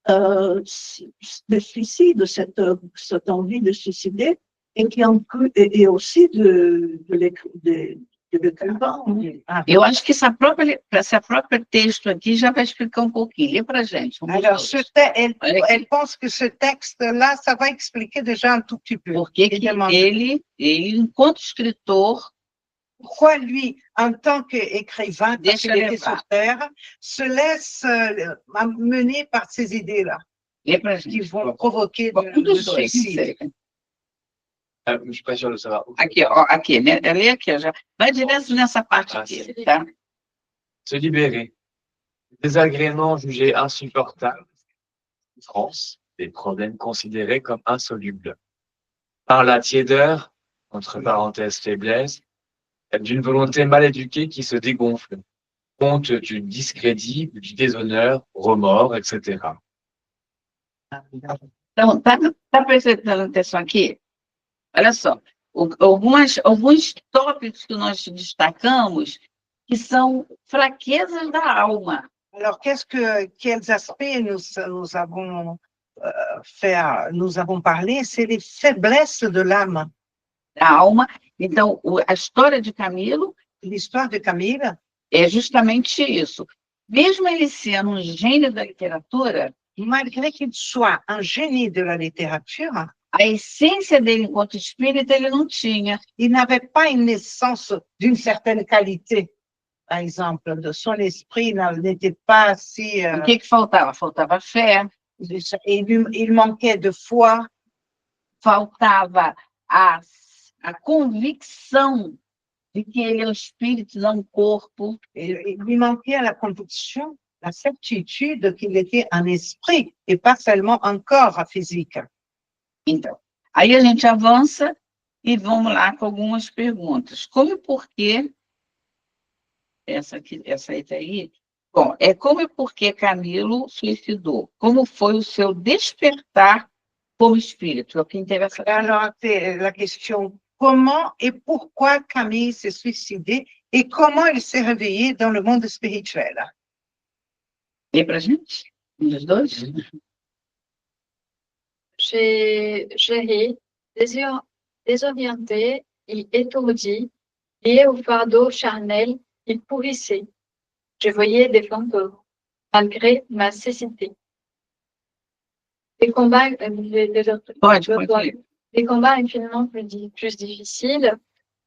le suicide, cette envie de suicider, et qui et aussi de l'écrivain. Eu acho que esse próprio texto aqui já vai explicar um pouquinho. Lê para a gente. Alors, elle pense que ce texte-là, ça va expliquer déjà un tout petit peu. Por que ele, enquanto escritor, pourquoi lui, en tant qu'écrivain, parce qu'il était sur Terre, se laisse mener par ces idées-là lê para a qui gente. vont provoquer Um le dos dois. suicide. Je ne suis pas sûr de savoir. Aqui, ó, aqui, né? Lê aqui, já. Vai direto nessa parte aqui, tá? Se libérer. Désagréments jugés insupportables. Souffrance, des problèmes considérés comme insolubles. Par la tiédeur, entre parenthèses faiblesse, d'une volonté mal éduquée qui se dégonfle. Honte du discrédit, du déshonneur, remords, etc. Então, tá prestando atenção aqui? Olha só, alguns tópicos que nós destacamos que são fraquezas da alma. Alors, quels aspects nous avons nous avons parlé? C'est les faiblesses de l'âme. Da alma. Então, a história de Camilo L'histoire de Camille, é justamente isso. Mesmo ele sendo um gênio da literatura, malgré qu'il soit un génie de la littérature, a essência dele enquanto espírito ele não tinha. il n'avait pas une naissance d'une certaine qualité. Par exemple, de son esprit n'était pas si... O que faltava? Faltava fé, il manquait de foi, faltava a convicção de que ele é um espírito, não um corpo. il lui manquait la conviction, la certitude qu'il était un esprit et pas seulement un corps physique. Então, aí a gente avança e vamos lá com algumas perguntas. Como e por que essa aí tá aí? Bom, como e por que Camilo suicidou? Como foi o seu despertar como espírito? É o que interessa. Alors, c'est la question, comment et pourquoi Camille s'est suicidé et comment il s'est réveillé dans le monde spirituel? Lê pra gente? Um dos dois? J'ai géré, désorienté et étourdi, lié au fardeau charnel qui pourrissait. Je voyais des fantômes, malgré ma cécité. Des combats, des combats infiniment plus difficiles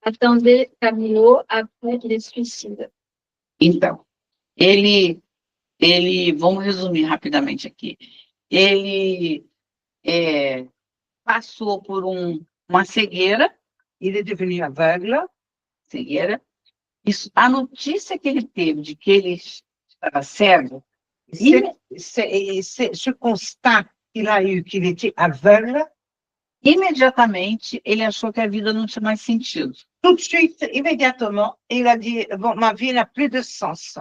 attendaient Camilo après les suicides. Então, vamos resumir rapidamente aqui. Ele passou por uma cegueira. Il est devenu aveugle. Cegueira. Isso, a notícia que ele teve de que ele estava cego, ce constat qu'il a eu qu'il était aveugle, imediatamente ele achou que a vida não tinha mais sentido. tout de suite, immédiatement, il a dit, bon, ma vie n'a plus de sens.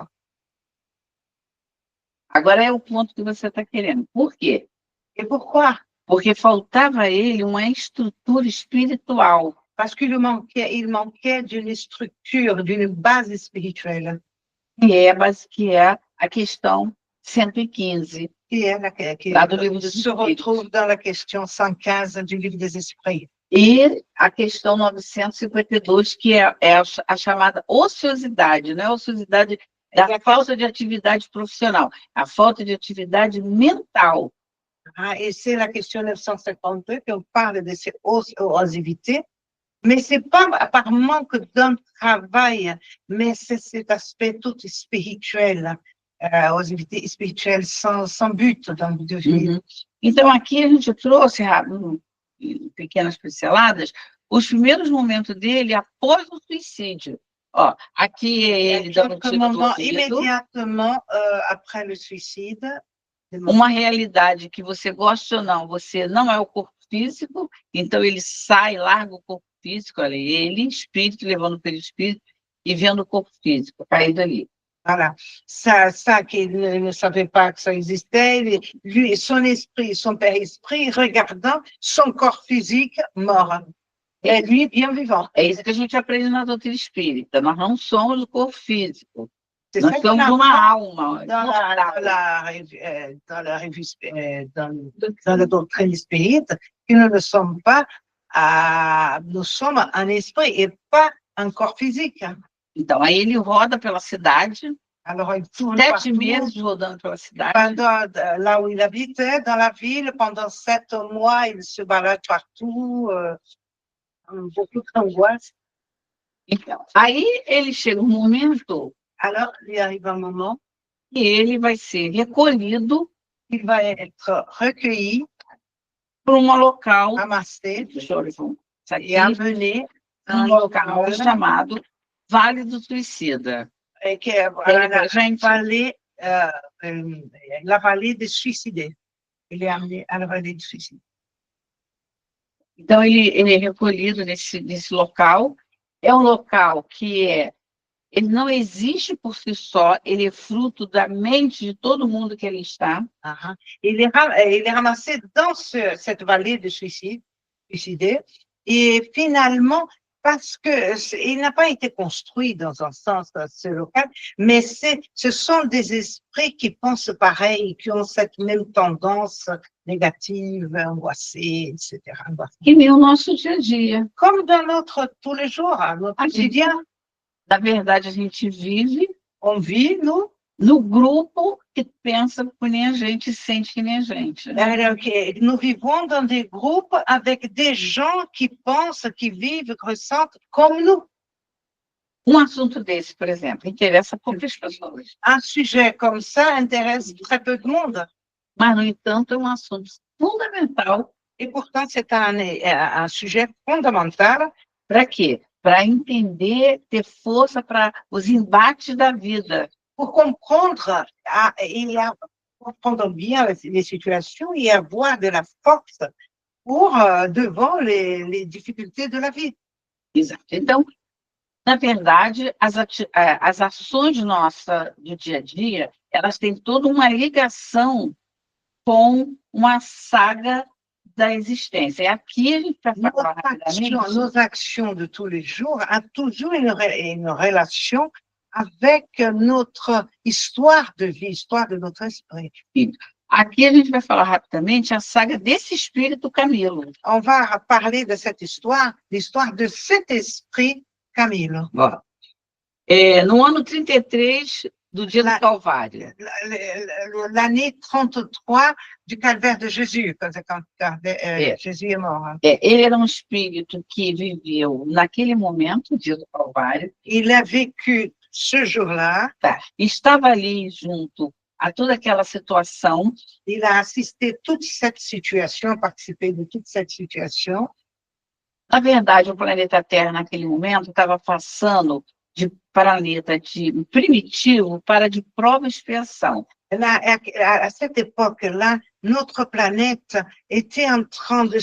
Agora é o ponto que você está querendo. Por quê? Et pourquoi? Porque faltava a ele uma estrutura espiritual. Parce qu'il manquait d'une structure, d'une base spirituelle. Que é a questão 115. Lá do livro dos se retrouve dans la question 115 du livre des esprits. E a questão 952, que é a chamada ociosidade, não é a ociosidade da falta de atividade profissional, a falta de atividade mental. Et c'est la question 952 qu'on parle de ces oisivités, mais c'est pas par manque d'un travail, mais c'est cet aspect tout spirituel, oisivité spirituelle sans but dans de vie. Então, aqui a gente trouxe, em pequenas pinceladas, os primeiros momentos dele após o suicídio. Ó, aqui é ele dando tiro imediatement après le suicide. Uma realidade que você gosta ou não, você não é o corpo físico, então ele sai, larga o corpo físico, olha, ele, espírito, levando o perispírito e vendo o corpo físico caído ali. Voilà. Ça qu'il ne savait pas que ça existait, lui, son esprit, son père-esprit, regardant son corps physique mort. Et lui, bien vivant. É isso que a gente aprende na doutrina espírita. Nós não somos o corpo físico. C'est Nós ça qu'il somos uma apprend alma. dans dans la doctrine spirite, que nous ne sommes pas, nous sommes un esprit et pas un corps physique. Então, aí ele roda pela cidade, Alors, il tourne 7 partout. meses rodando pela cidade. Là où il habitait, dans la ville, pendant 7 mois, il se balade partout, beaucoup d'angoisse. Então, aí ele chega um momento Alors, il arrive un moment, que ele vai ser recolhido il va être recueilli, para um local, ramassé deixa eu olhar isso aqui, et amené à um un local local chamado Vale do Suicida. qui est Tem pra gente? la vallée des suicidés. Il est amené à la vallée des suicides. Então, ele é recolhido nesse local. É um local que ele não existe por si só, ele é fruto da mente de todo mundo que ele está. Uh-huh. Il est ramassé dans cette vallée de suicidés. Et finalement, parce qu'il n'a pas été construit dans un sens, ce local, mais ce sont des esprits qui pensent pareil, qui ont cette même tendance négative, angoissée, etc. Que nem o nosso dia a dia. Comme dans tous les jours, notre quotidien, Na verdade, a gente vive on vit, nous, no grupo que pensa que nem a gente, sente que nem a gente. Nous vivons dans des groupes avec des gens qui pensent, qui vivent, qui ressentent comme nous. Um assunto desse, por exemplo, interessa poucas pessoas. Un sujet comme ça intéresse très peu de monde. Mas, no entanto, é um assunto fundamental. Et pourtant, c'est un sujet fondamental. Para quê? Para entender, ter força para os embates da vida. Pour comprendre, comprendre bien les situations et avoir de la force pour devant les difficultés de la vie. Exato. Então, na verdade, as ações nossas do dia a dia, elas têm toda uma ligação com uma saga da existência. E aqui a gente vai falar rapidamente. Nos actions de tous les jours a toujours une relation avec notre histoire de vie, histoire de notre esprit. Aqui a gente vai falar rapidamente a saga desse espírito Camilo. On va parler de cette histoire, l'histoire de cet esprit Camilo. No ano 33 do dia do Calvário. L'année 33 du calvaire de Jésus, quand Jésus est mort. Ele era um espírito que viveu naquele momento, o dia do Calvário. Il a vécu ce jour-là. Estava ali junto a toda aquela situação. Il a assisté toute cette situation, participé de toute cette situation. Na verdade, o planeta Terra, naquele momento, estava passando de planeta de primitivo para de prova e expiação. À cette époque-là, notre planète était en train de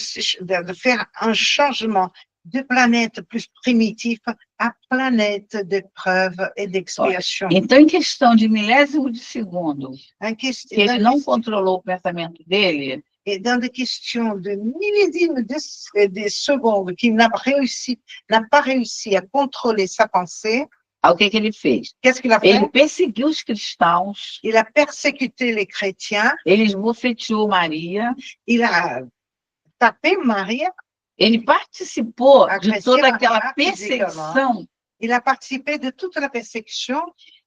faire un changement de planète plus primitif à planète d'épreuve et d'expiation. Então, em questão de milésimo de segundo, que ele não controlou o pensamento dele, et dans des questions de millésimes de secondes qu'il n'a pas réussi à contrôler sa pensée, o que ele fez? Qu'est-ce qu'il a fait? Ele perseguiu os cristãos. Il a persécuté les chrétiens. Ele esbofeteou Maria. Il a tapé Maria. Ele participou de toda aquela perseguição. Il a participé de toute la persécution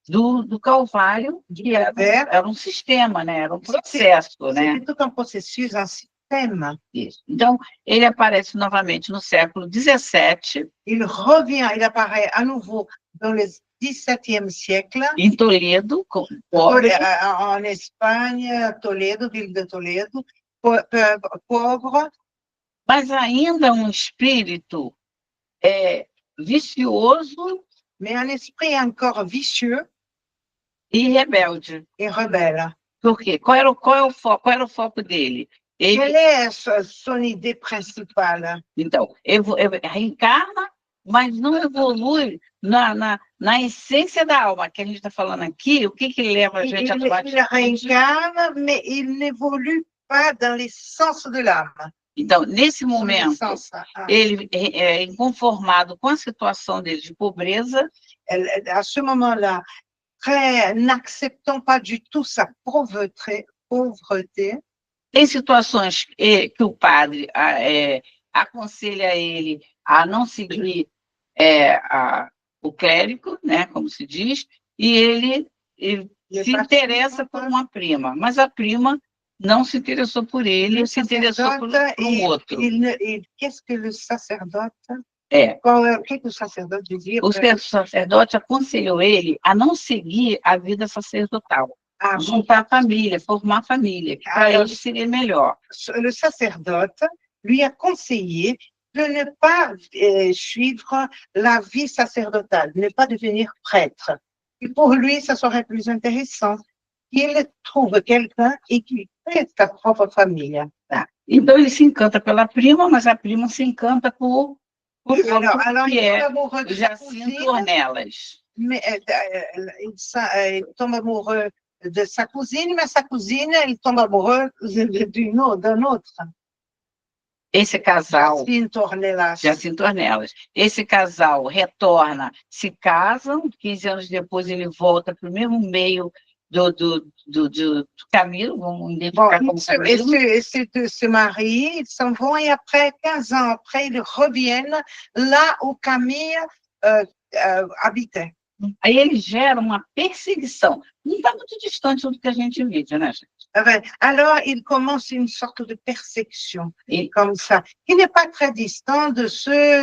do Calvário, que era um sistema, né? Era um processo, né? C'était tout un processus, un système. Isso. Então, ele aparece novamente no século XVII. Il revient, il apparaît à nouveau dans le XVIIe siècle. Em Toledo, en Espagne, Toledo, ville de Toledo, pauvre. Mas ainda um espírito vicioso, mais un esprit encore vicieux e rebelde. Et rebelle. Por quê? Qual era o foco dele? Quelle est son idée principale? Então, reencarna, mas não evolui na essência da alma, que a gente está falando aqui, o que leva a gente a tomar Il réincarne, mais il n'évolue pas dans l'essence de l'âme. Então, nesse Son momento, essence, ele é inconformado com a situação dele de pobreza, à ce moment-là, n'acceptant pas du tout sa pauvreté, tem situações que o padre aconselha ele a não seguir o clérigo, né, como se diz, e ele se interessa por uma prima, mas a prima não se interessou por ele, se interessou por um outro. Qu'est-ce que le sacerdote? O que o sacerdote dizia? O sacerdote aconselhou ele a não seguir a vida sacerdotal, juntar família, formar família, que para ele seria melhor. Le sacerdote lui a conseillé de ne pas suivre la vie sacerdotale, de ne pas devenir prêtre. Et pour lui, ça serait plus intéressant qu'il trouve quelqu'un et qu'il crée sa propre famille. Então ele se encanta pela prima, mas a prima se encanta por Alors, que il é tombe amoureux de sa Jacinto cousine, Ornelas. mais il tombe amoureux de sa cousine, mais sa cousine, elle tombe amoureuse d'un autre. Esse casal, Jacinto Ornelas. Jacinto Ornelas, esse casal retorna, se casam, 15 anos depois ele volta para o mesmo meio do Camilo, vamos identificar como Camilo. Ces deux se marient, ils s'en vont et après 15 ans après, ils reviennent là où Camille habitait. Aí ele gera uma perseguição. Não está muito distante do que a gente vive, né, gente? Alors, il commence une sorte de persécution, comme ça, qui n'est pas très différent de ce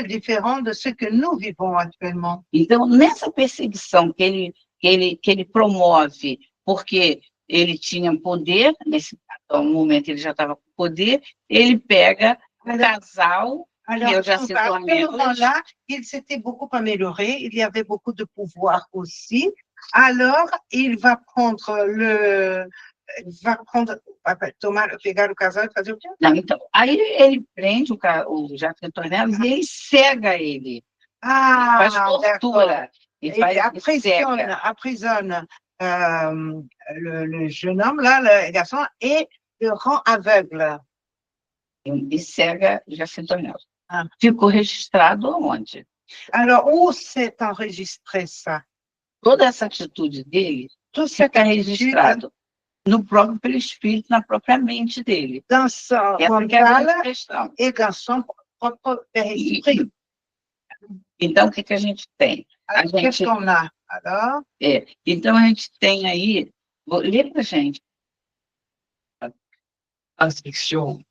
que nous vivons actuellement. Então, nessa perseguição que ele promove, porque ele tinha poder, nesse momento ele já estava com poder, ele pega o casal. Alors, à ce moment-là, il s'était beaucoup amélioré, il y avait beaucoup de pouvoir aussi. Alors, il va prendre tomar, pegar o casal e fazer o quê? Não, então, aí ele prende o Jacinto Ornelas e ele cega ele. Faz tortura. Il emprisonne le jeune homme, là, le garçon, et le rend aveugle. E cega Jacinto Ornelas. Ficou registrado onde? Alors, où s'est enregistré ça? Toda essa atitude dele fica registrado no próprio perispírito, na própria mente dele. Dans son mental et dans son propre perisprit. Então, o que a gente tem? Qu'est-ce qu'on a? Alors? Então, a gente tem aí... Lê para a gente. Inscription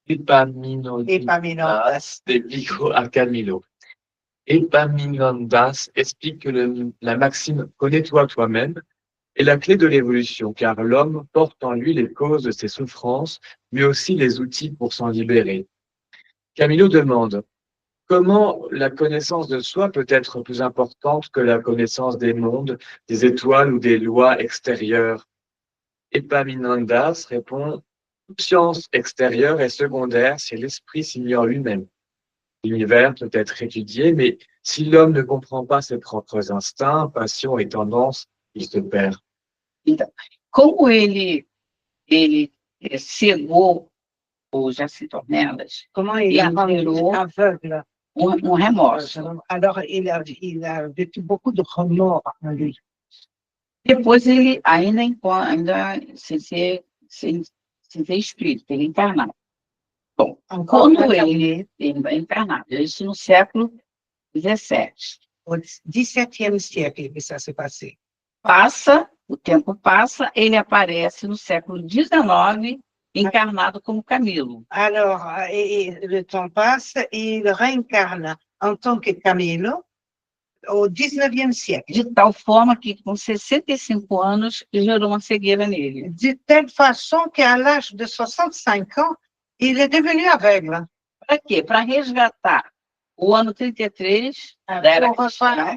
Epaminondas de Vigo à Camilo. Epaminondas explique que la maxime « connais-toi toi-même » est la clé de l'évolution, car l'homme porte en lui les causes de ses souffrances, mais aussi les outils pour s'en libérer. Camilo demande « Comment la connaissance de soi peut être plus importante que la connaissance des mondes, des étoiles ou des lois extérieures ?» Epaminondas répond « Toute science extérieure est secondaire si l'esprit s'ignore lui-même. L'univers peut être étudié, mais si l'homme ne comprend pas ses propres instincts, passions et tendances, il se perd. » Então, como ele cegou o Jacinto Ornelas, comment il a rendu aveugle remorso. Alors, il a vécu beaucoup de remords en lui. Depois ele ainda sem ser espírito, ele encarnado. Bom, quando ele vai encarnado, isso no século XVII. Au XVIIe siècle que ça s'est passé. O tempo passa, ele aparece no século XIX, encarnado como Camilo. Alors, le temps passe et il réincarne en tant que Camilo au XIXe siècle. De tal forma que, com 65 anos, gerou uma cegueira nele. De telle façon qu'à l'âge de 65 ans, il est devenu aveugle. Para quê? Para resgatar o ano 33 da era cristã.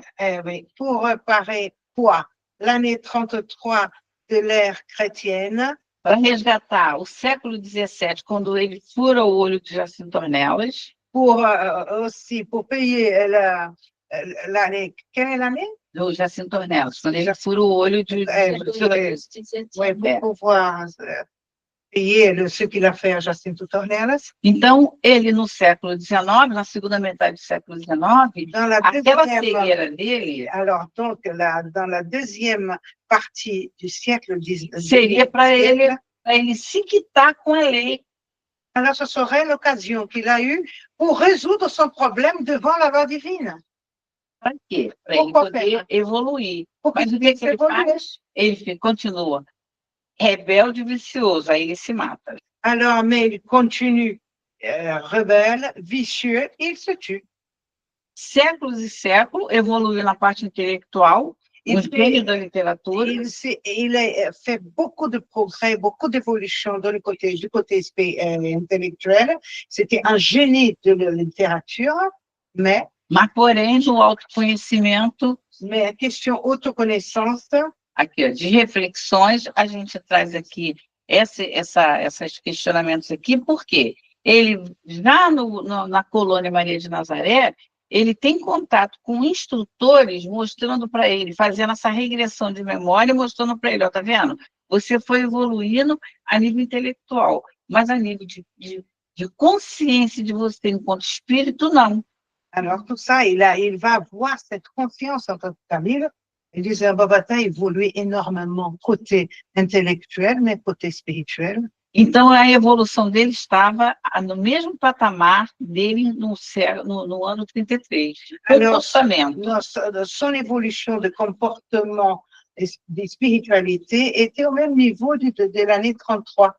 Pour réparer quoi? L'année 33 de l'ère chrétienne. para resgatar o século XVII, quando ele fura o olho de Jacinto Ornelas, Aussi pour payer l'année. Quelle est l'année? do Jacinto Ornelas, quando ele fura o olho de Oui, pour pouvoir payer ce qu'il a fait à Jacinto Ornelas. Então, ele, no século XIX, na segunda metade do século XIX, Dans la aquela deuxième, cegueira dele alors, donc, dans la deuxième partie du siècle seria para XIX, ele se quitar com a lei. alors ce serait l'occasion qu'il a eue pour résoudre son problème devant la loi divine. Para quê? Para ele Pourquoi poder faire? evoluir. Pour Mas qu'il o que puisse ele évoluer. faz? Ele continua rebelde e vicioso, aí ele se mata. Alors, mais il continue rebelle, vicieux, il se tue. Séculos e séculos, evoluiu na parte intelectual, Il o gênio fait, da literatura, il a fait beaucoup de progrès, beaucoup d'évolution du côté intellectuel. C'était un génie de la littérature, mais mas, porém, no autoconhecimento, a question autoconnaissance, aqui, ó, de reflexões, a gente traz aqui esses questionamentos aqui, porque ele, já na colônia Maria de Nazaré, ele tem contato com instrutores mostrando para ele, fazendo essa regressão de memória, mostrando para ele, ó, tá vendo? Você foi evoluindo a nível intelectual, mas a nível de consciência de você enquanto espírito, não. alors tout ça, il va avoir cette confiance en tant que Camille. Il disait, Babata évolue énormément côté intellectuel, mais côté spirituel. Então, a evolução dele estava no mesmo patamar dele no ano 33. Comportamento. Son évolution de comportement de spiritualité était au même niveau de l'année 33.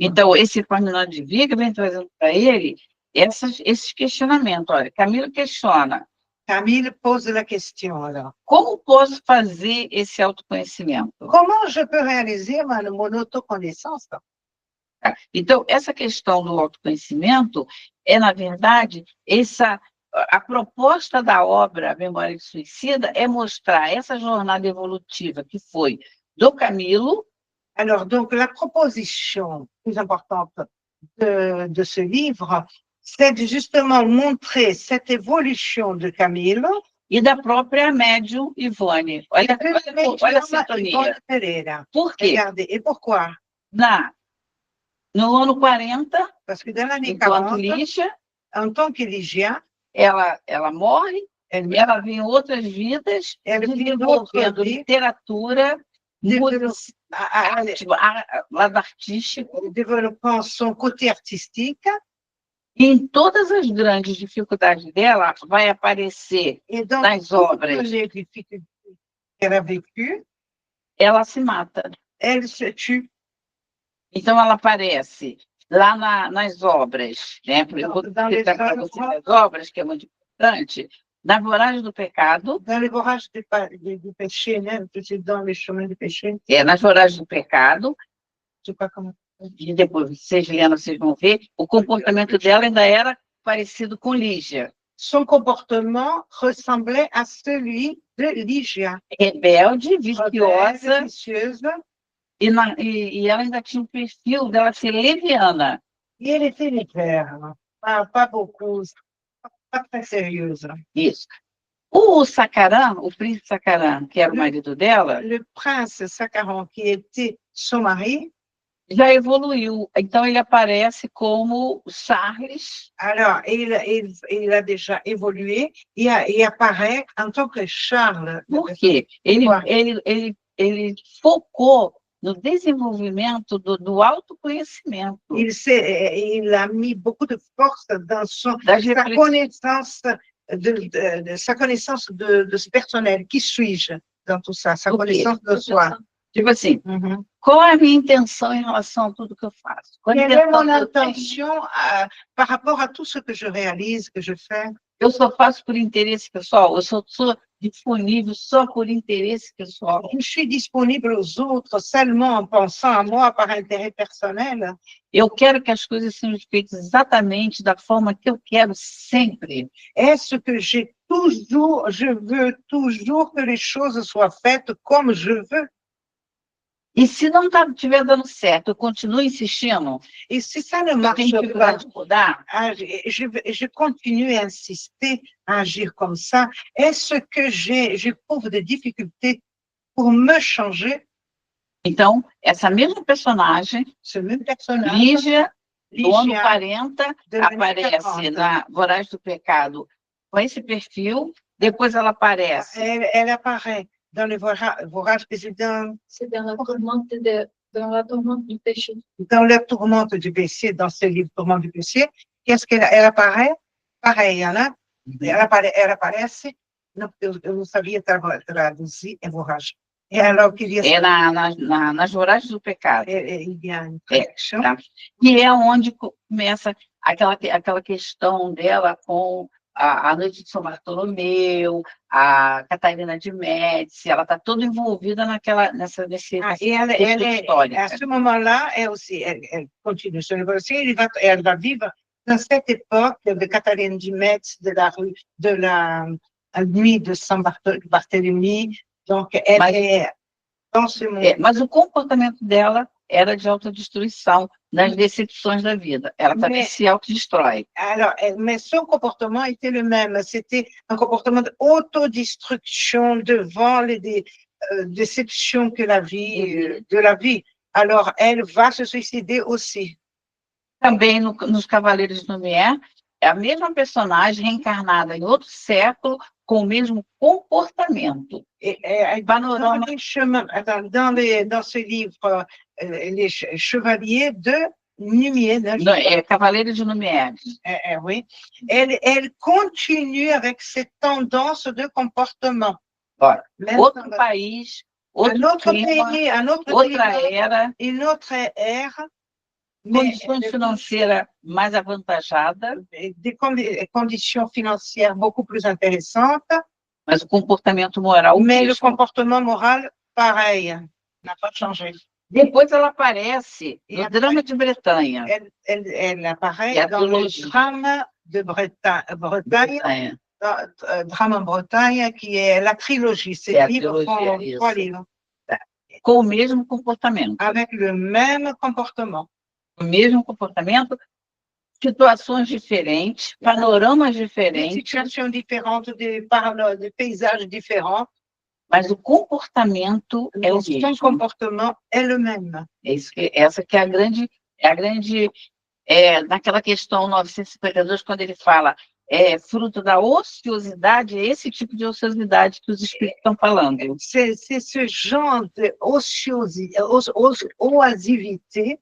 Então, esse Ferdinand de Viga vem trazendo para ele esses questionamentos. Olha, Camilo questiona. Camille pose la question, alors. Como posso fazer esse autoconhecimento? Comment je peux réaliser mon autoconnaissance? Então, essa questão do autoconhecimento é, na verdade, a proposta da obra Memória de Suicida é mostrar essa jornada evolutiva que foi do Camilo. Alors, donc, la proposition plus importante de ce livre, c'est de justement montrer cette évolution de Camilo e da própria médium Ivone. Olha a sintonia. Pereira. Por quê? Regardez, et pourquoi? No ano 40, parce que dans l'année enquanto 40, Lígia, en tant que Ligia, ela morre, ela vem em outras vidas, desenvolvendo literatura, lado artístico, développant son côté artistique. E em todas as grandes dificuldades dela, vai aparecer nas obras. Ela se mata. Elle se tue. Então, ela aparece lá nas obras, né? Eu vou citar para você as obras, que é muito importante. Na Voragem do Pecado. Dans les vorages du péché, né? Dans les chemins du péché. Nas Voragens do Pecado. Je sais pas comment. E depois, vocês lendo, vocês vão ver, o comportamento dela ainda era parecido com Lígia. Son comportement ressemblait à celui de Ligia. Rebelde, viciosa, viciosa. E ela ainda tinha um perfil dela ser leviana. E elle était légère, pas beaucoup, pas très sérieuse. Isso. O Sacaran, o príncipe Sacaran, que era o marido dela, le prince Sacaran, qui était son mari, já evoluiu. Então, ele aparece como Charles. Alors, il a déjà évolué et apparaît en tant que Charles. Por quê? Ele focou no desenvolvimento do autoconhecimento. Il a mis beaucoup de force dans sa connaissance de ce personnel. Qui suis-je dans tout ça? Sa connaissance de soi. Tipo assim, qual é a minha intenção em relação a tudo que eu faço? Quelle est mon intention par rapport à tout ce que je réalise, que je fais? Eu só faço por interesse pessoal? Eu sou disponível só por interesse pessoal? Je suis disponible aux autres seulement en pensant à moi par intérêt personnel? Eu quero que as coisas sejam feitas exatamente da forma que eu quero sempre. Est-ce que je veux toujours que les choses soient faites comme je veux? E se não estiver dando certo, eu continuo insistindo, Et si ça ne eu marche tenho pas, dificuldade de mudar, je continue à insister, à agir comme ça. Est-ce que j'éprouve des difficultés pour me changer? então, essa mesma personagem, Ce même personnage, Lígia, do ano Lígia, 40, de l'année aparece 40. na Voraz do Pecado com esse perfil, depois ela aparece Elle apparaît dans le Vorage président, C'est dans la tourmente du péché. dans la tourmente du péché, dans ce livre Tourmente du péché. Qu'est-ce elle apparaît? Pareil, né? Ela aparece, eu não sabia traduzir, é Vorage. E ela eu queria é nas Vorazes do Pecado. il y a une É, traduction. tá? E é onde começa aquela questão dela com a Noite de São Bartolomeu, a Catarina de Médici, ela está toda envolvida nessa Et à ce moment-là, elle continue son évolution. Elle va vivre dans cette époque de Catherine de Metz, de la nuit de Saint Barthélemy. Donc, elle est dans ce monde. Mas o comportamento dela era de autodestruição, das decepções da vida. Ela também se autodestrói. Alors, mais son comportement était le même. C'était un comportement d'autodestruction devant les déceptions que de la vie. Alors, elle va se suicider aussi. Também nos Cavaleiros de Lumière, é a mesma personagem reencarnada em outro século com o mesmo comportamento. Panorama dans ce livre, les chevaliers de Lumière, Cavaleiros de Lumière. Oui, elle continue avec cette tendance de comportement. Ora, outro país, outro clima, outra era, une autre ère, condições financeiras mais avantajadas, des conditions financières beaucoup plus intéressantes, mas o comportamento moral mais le mesmo. comportement moral, pareil, n'a pas changé. Depois ela aparece no Drama de Bretanha. Elle apparaît dans le drame de Bretagne, drame en Bretagne, qui est la trilogie. Ces livres font 3 livres. Com o mesmo comportamento. Avec le même comportement. O mesmo comportamento, situações diferentes, panoramas diferentes. Situations différentes, de paysages différents. Mas o comportamento é o mesmo. Son comportement est le même. Essa que é a grande, naquela questão 952, quando ele fala, fruto da ociosidade, é esse tipo de ociosidade que os espíritos estão falando. C'est ce genre de oisivité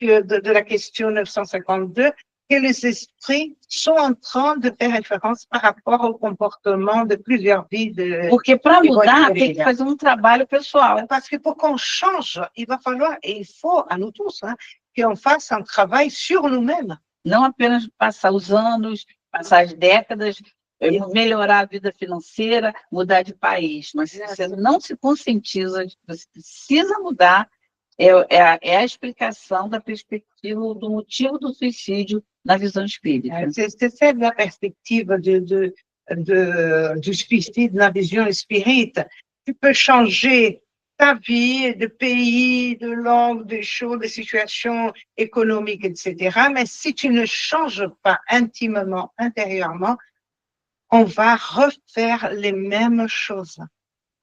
de la question 952 que les esprits sont en train de faire référence par rapport au comportement de plusieurs vies. Porque para mudar, tem que fazer trabalho pessoal. Parce que pour qu'on change, il va falloir, et il faut à nous tous, qu'on fasse un travail sur nous-mêmes. Não apenas passar os anos, passar as décadas, melhorar a vida financeira, mudar de país, mas se você não se conscientiza de que você precisa mudar, é a explicação da perspectiva, do motivo do suicídio na visão espírita. C'est la perspective du suicide dans la vision spirite. Tu peux changer ta vie, de pays, de langue, de choses, de situations économiques, etc. Mais si tu ne changes pas intimement, intérieurement, on va refaire les mêmes choses.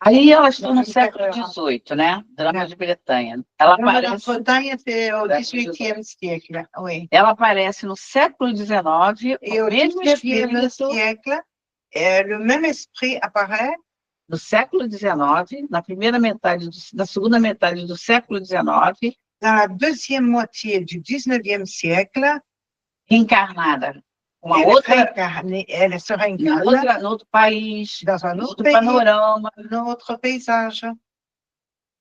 Aí elas estão no século XVIII, né? Drama de Bretanha. Ela aparece. Bretanha, c'est au XVIIIe siècle, oui. Ela aparece no século XIX, et au XIXe siècle, le même esprit apparaît. No século XIX, na segunda metade do século XIX. Dans la deuxième moitié du XIXe siècle. Reencarnada. Elle se réincarne no outro país, dans un autre pays, panorama, notre paysage.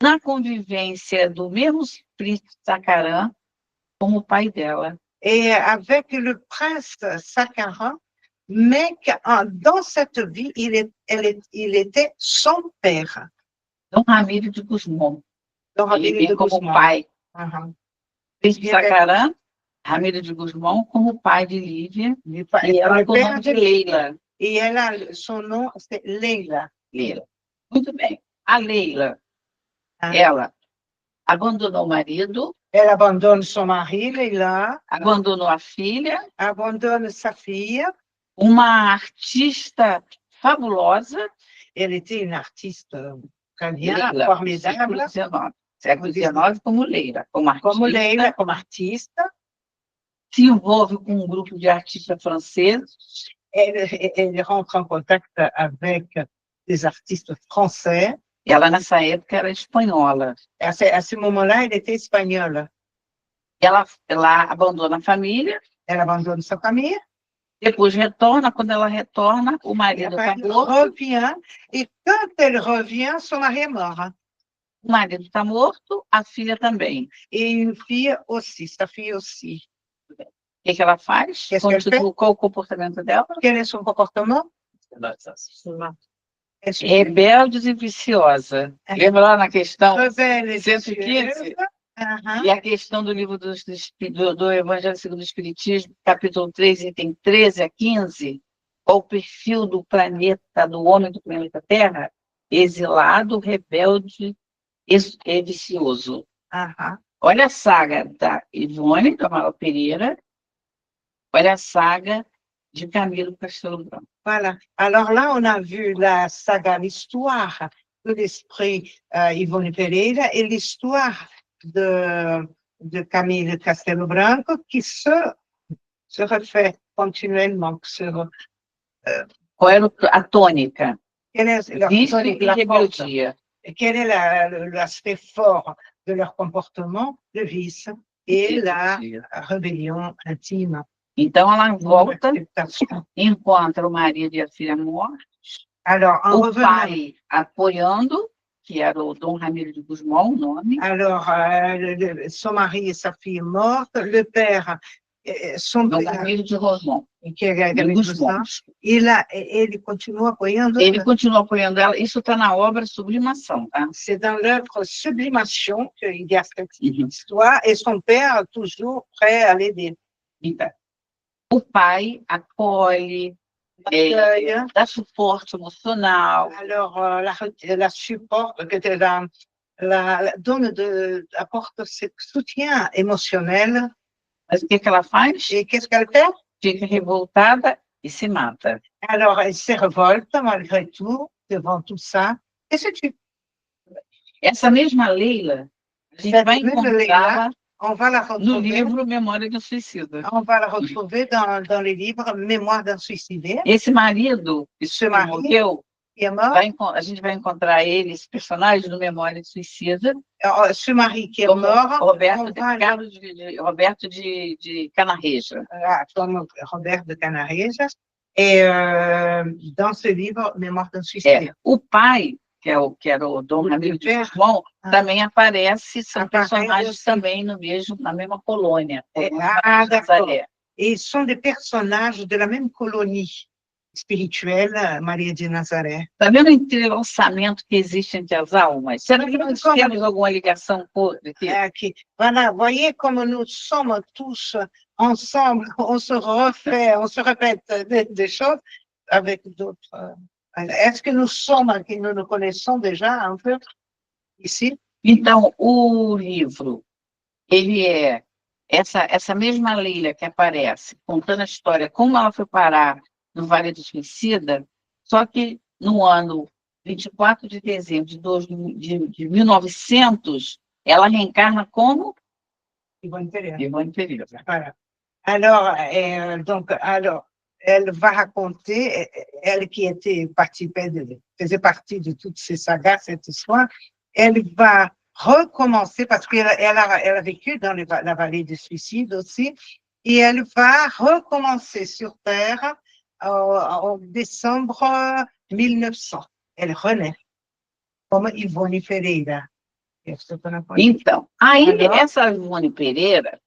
Na convivência do mesmo príncipe Sakharin como o pai dela. Et avec le prince Sakharin, mais dans cette vie, il était son père. Dom Ramiro de Guzmão. Ele como pai. Príncipe Sakharin, Ramiro de Guzmão como pai de Lívia, e ela com o nome de Leila. E son nom, c'est Leila. Leila. Muito bem. A Leila, ela abandonou o marido, Elle abandonne son mari, Leila, abandonou a filha, abandonne sa fille. uma artista fabulosa, Elle était une artiste très bien, Leila, formidable, século XIX como Leila, como artista, comme Leila, comme artiste. se envolve com um grupo de artistas franceses, Elle rentre en contact avec des artistes français. e ela nessa época era espanhola. À ce moment-là, elle était espagnole. Ela abandona a família, Elle abandonne sa famille. depois retorna, quando ela retorna, o Et marido après, está elle morto, revient. Et quand elle revient, son mari est mort. o marido está morto, a filha também. Et une fille aussi, sa fille aussi. O que ela faz? Qu'est-ce qu'elle fait? Qual o comportamento dela? Quel est son comportement? Elle se Rebeldes e viciosa. Lembra lá na questão rebelle et 115? vicieuse. Uh-huh. E a questão do livro do Evangelho segundo o Espiritismo, capítulo 3, item 13 a 15, qual o perfil do planeta, do homem do planeta Terra? Exilado, rebelde e vicioso. Uh-huh. Olha a saga da Ivone, do Amaral Pereira, olha a saga de Camilo Castelo Branco. Voilà. Alors là, on a vu la saga, l'histoire de l'esprit Yvonne Pereira et l'histoire de Camille Castelo Branco qui se refait continuellement. Qual era a tônica? Quelle est Vício e la force? rebeldia. Quel est l'aspect fort de leur comportement, le vice et la rébellion intime? Então, ela volta, L'acceptation. encontra o marido e a filha mortos, Alors, en o revenant, pai apoiando, que era o Dom Ramiro de Guzmão, o nome, alors son mari et sa fille morte, le père, son Dom père, Ramiro de Rosmont, que é de Guzmão. ele continua apoiando. Ele continua apoiando ela, isso está na obra Sublimação, tá? C'est dans l'œuvre Sublimation qu'il y a cette histoire, et son père toujours prêt à l'aider. Então, o pai acolhe, Accueille. dá suporte emocional, Alors, la supporte, apporte ce soutien émotionnel. mas o que ela faz? Et qu'est-ce qu'elle fait? Fica revoltada e se mata. Alors, elle se révolte malgré tout, devant tout ça, et se tue. Essa mesma Leila, a gente vai encontrá-la On va la no retrouver, livro Memória de um Suicida. on va la retrouver dans les livres Mémoire d'un suicidé. Esse marido Ce que mari morreu, qui est mort, a gente vai encontrar ele, esse personagem, no Memória de Suicida, ce mari qui est como mort, Roberto, on va Roberto de Canarreja. comme Robert de Canarrejas, et dans ce livre Mémoire d'un suicidé. O pai, que era o Dom Ramiro de Guzmão, também aparece, são Aparece personagens aussi. também na mesma colônia. D'accord. Et ils sont des personnages de la même colonie spirituelle, Maria de Nazaré. Está vendo o entrelaçamento que existe entre as almas? Será que nós temos alguma ligação com Voilà, voyez comme nous sommes tous ensemble, on se répète des choses avec d'autres. Est-ce que nous nous connaissons déjà un peu ici? Então, o livro, ele é essa mesma Leila que aparece, contando a história, como ela foi parar no Vale do Suicida, só que no ano 24 de dezembro de 1900, ela reencarna como Yvonne Pereira. Ivone Pereira. Voilà. Alors, elle va raconter, elle qui faisait partie de toutes ces sagas, cette histoire, elle va recommencer, parce qu'elle a vécu dans la vallée du suicide aussi, et elle va recommencer sur Terre en décembre 1900. Elle renaît, comme Yvonne Pereira. Então, aí Alors, essa Ivone Pereira,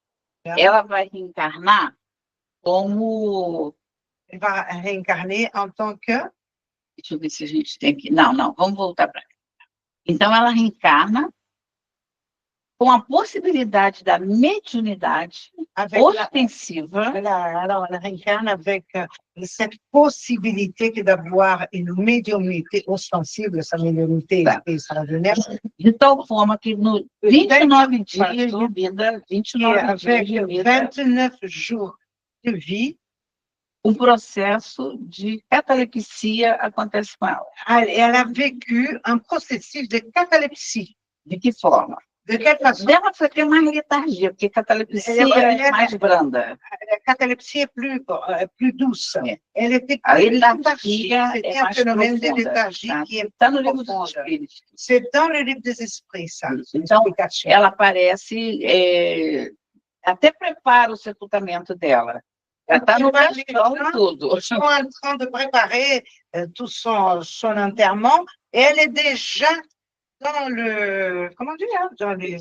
ela vai reencarnar como... elle va réincarner en tant que... Deixa eu ver se a gente tem que... Não, vamos voltar para cá. Então, ela reencarna com a possibilidade da mediunidade avec la, ostensiva, alors elle incarne avec cette possibilité que d'avoir une médiumnité ostensible, sa médiumnité Tá. extraordinaire, de tal forma que no 29 dias de vida, et 29 dias avec de vida, 29 jours de vie, um processo de catalepsia acontece com ela. elle a vécu un processus de catalepsie. De que forma? De quelle façon? Dela foi ter mais letargia, porque catalepsia é mais branda. La catalepsie est plus douce. É. Elle était A plus letargia léthargique. é C'était un mais phénomène de profunda. léthargie Tá? qui est Está no livro dos profonde. Espíritos. C'est dans le livre des esprits, ça. Então, l'explication. ela aparece, até prepara o sepultamento dela. Ela está no caixão e tudo. Ils sont en train de préparer tout son enterrement et elle est déjà dans le, comment dire, dans les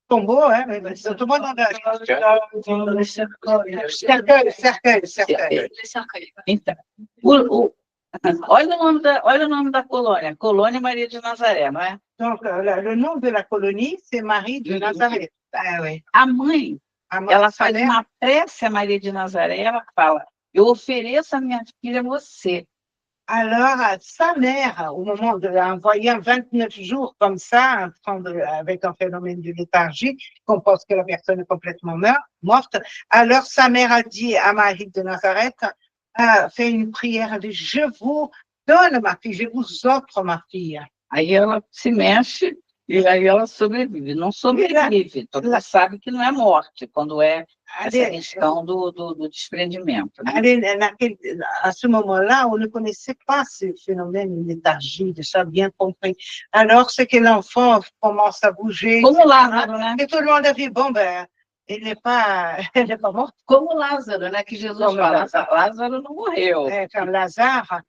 tombeaux, hein, le tombeau dans le cercueil. Les cercueils. Então, olha o nome da colônia, Colônia Maria de Nazaré, não é? Donc, le nom de la colonie, c'est Marie de Nazareth. Ah, oui. A mãe, ela faz uma prece a Maria de Nazaré, ela fala, eu ofereço a minha filha a você. Alors, sa mère, au moment de l'envoyer 29 jours comme ça, avec un phénomène de léthargie, qu'on pense que la personne est complètement morte, alors sa mère a dit à Marie de Nazareth, a fait une prière, elle dit, je vous donne ma fille, je vous offre ma fille. Aí ela se mexe e aí ela sobrevive. Não sobrevive, todo mundo sabe que não é morte, quando é essa questão do desprendimento. Né? À ce moment-là, on ne connaissait pas ce phénomène de léthargie, de ça bien compris. Alors, c'est que l'enfant commence à bouger. Como Lázaro, né? Et tout le monde a dit, bon, ben, il n'est pas mort. Como Lázaro, né? Que Jesus Como fala, Lázaro não morreu. Comme Lazare,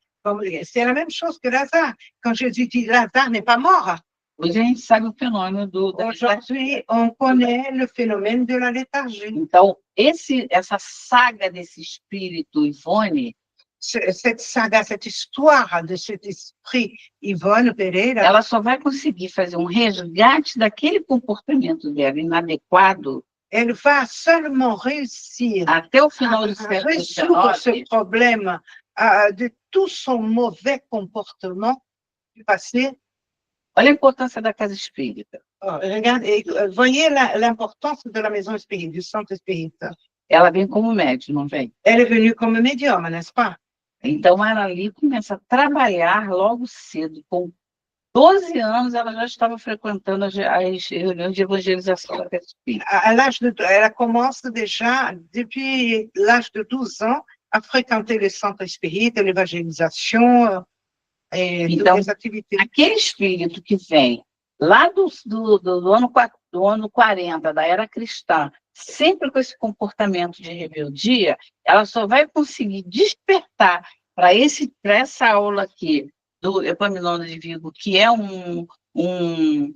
c'est la même chose que Lazare. Quand Jésus dit, Lazare n'est pas mort. Hoje a gente sabe o fenômeno da Aujourd'hui, on connaît le phénomène de la léthargie. Então, essa saga desse espírito Ivone, cette saga, cette histoire de cet esprit Ivone Pereira, ela só vai conseguir fazer um resgate daquele comportamento dela inadequado. Elle va seulement réussir até o final do à século résoudre ce XIX. problème de tout son mauvais comportement du passé. Olha a importância da casa espírita. Regardez, voyez l'importance de la maison espírita, du centre espírita. Ela vem como médium, não vem? Elle est venue comme médium, n'est-ce pas? Então, ela ali começa a trabalhar logo cedo. Com 12 anos, ela já estava frequentando as reuniões de evangelização da casa espírita. Elle commence déjà, depuis l'âge de 12 ans, à fréquenter le centre espírita, l'évangélisation et Então, toutes les activités. aquele espírito que vem lá do ano 40, da era cristã, sempre com esse comportamento de rebeldia, ela só vai conseguir despertar para essa aula aqui do Epaminondas de Vigo, que é um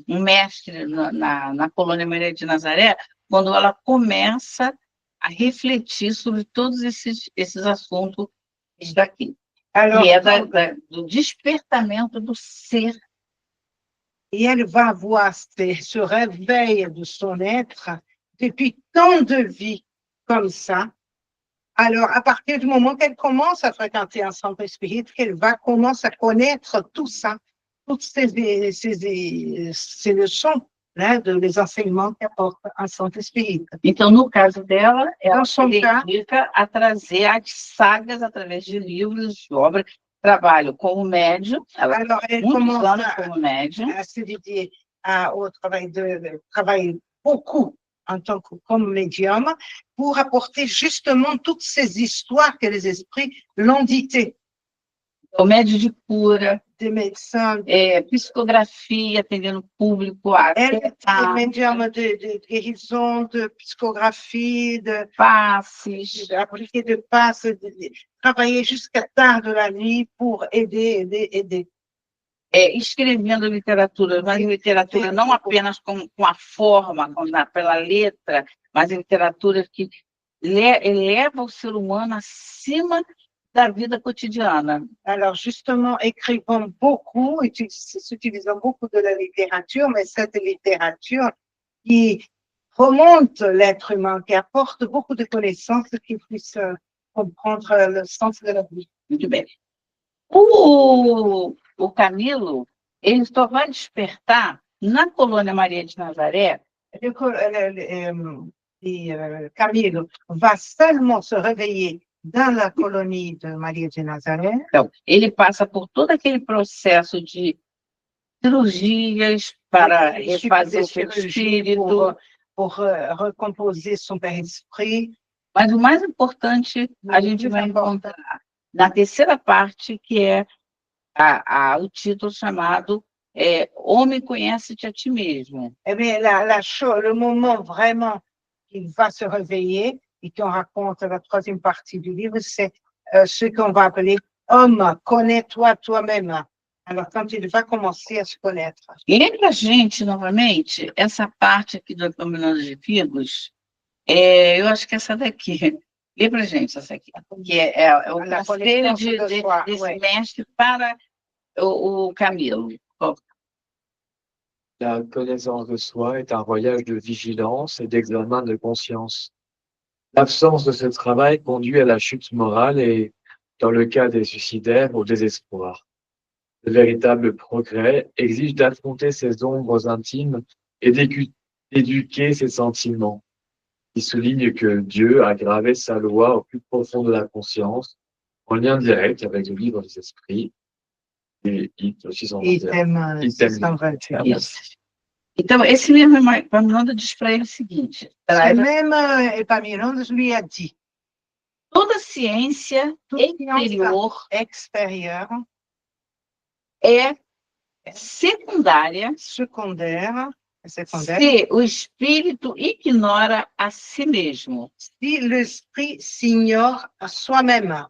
mestre na colônia Maria de Nazaré, quando ela começa a refletir sobre todos esses assuntos daqui. Alors, Que é do despertamento do ser. Et elle va voir ce réveil de son être depuis tant de vies comme ça. Alors, à partir du moment qu'elle commence à fréquenter un centre espírita, qu'elle va commencer à connaître tout ça, toutes ces leçons, né, les enseignements qu'apporte un centre espírita. Então, no caso dela, ela Então, se dedica a trazer as sagas através de livros, de obras. Trabalho como médium, ela Alors, elle muitos commence anos como médium. à se dédier au travail travailler beaucoup en tant que comme médium pour apporter justement toutes ces histoires que les esprits l'ont ditées. O médium de cura, Des médecins, psicografia, atendendo o público, elle est médium de guérison, de psychographie, de passes, appliquer de passes, de travailler jusqu'à tard de la nuit pour aider. escrevendo literatura, mas literatura não apenas com a forma, pela letra, mas literatura que eleva o ser humano acima da vida quotidiana. Alors justement, écrivant beaucoup, utilisant beaucoup de la littérature, mais cette littérature qui remonte l'être humain, qui apporte beaucoup de connaissances qui puissent comprendre le sens de la vie. Muito bem. O Camilo, ele só vai despertar na colônia Maria de Nazaré Camille va seulement se réveiller dans la colonie de Maria de Nazaré. Então, ele passa por todo aquele processo de cirurgias para refazer o seu espírito, pour recomposer son père-esprit. mas o mais importante a gente vai encontrar na terceira parte, que é o título chamado Homem, conhece-te a ti mesmo. Eh bien, le moment vraiment qu'il va se réveiller et qu'on raconte la troisième partie du livre, c'est ce qu'on va appeler Homme, connais-toi toi-même. Alors, quand il va commencer à se connaître. E lembra a gente, novamente, essa parte aqui do Dominando de Figos, eu acho que essa daqui. Lê para a gente essa aqui, que é o conselho desse mestre para o Camilo. La connaissance de soi est un voyage de vigilance et d'examen de conscience. L'absence de ce travail conduit à la chute morale et, dans le cas des suicidaires, au désespoir. Le véritable progrès exige d'affronter ses ombres intimes et d'éduquer ses sentiments. Il souligne que Dieu a gravé sa loi au plus profond de la conscience, en lien direct avec le livre des esprits, et Item 621. Item 621. Isso. Então, esse mesmo Epaminondas diz para ele o seguinte: Ce même Epaminondas lui a dit, toda ciência extérieure é secundária secondaire, se o espírito ignora a si mesmo. Si l'esprit s'ignore à soi-même,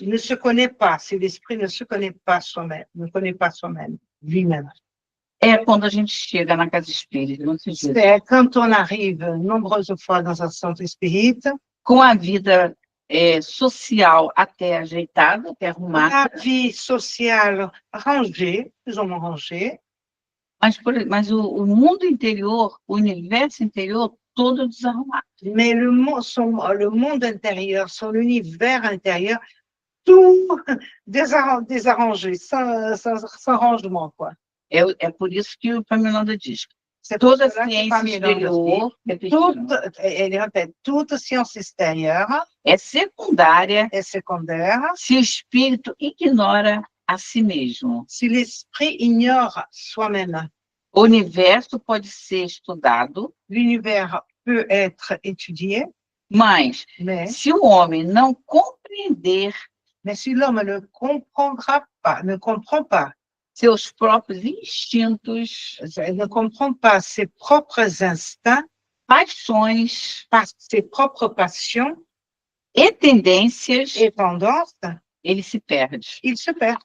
il ne se connaît pas, si l'esprit ne se connaît pas soi-même, ne connaît pas soi-même, lui-même. É quando a gente chega na casa espírita, C'est quand on arrive nombreuses fois dans un centre espírita, com a vida social até ajeitada, até arrumada. La vie sociale rangée, plus ou moins rangée. Mas o mundo interior, o universo interior, todo desarrumado. Mais le monde intérieur, son univers intérieur, tout désarrangé, sans rangement, quoi. É por isso que o Epaminondas diz. Toda ciência exterior, ele répète, toute science extérieure é secundária secondaire se o espírito ignora a si mesmo. si l'esprit ignore soi-même. O universo pode ser estudado, L'univers peut être étudié, mas se o homem não compreender mais si l'homme ne comprend pas seus próprios instintos, ne comprend pas ses propres instincts, paixões, ses propres passions e tendências, et tendances, ele se perde. il se perd.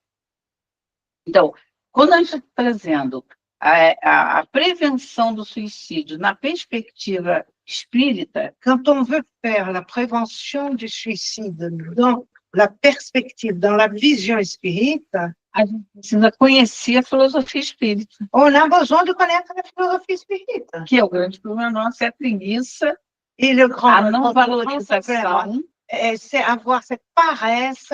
Então, quando a gente está trazendo a prevenção do suicídio na perspectiva espírita, quand on veut faire la prévention du suicide dans la perspective, dans la vision espírita, a gente precisa conhecer a filosofia espírita. On a besoin de connaître la philosophie spirite. Que é o grande problema nosso, é a preguiça, Et le grand a não valorização, c'est avoir cette paresse,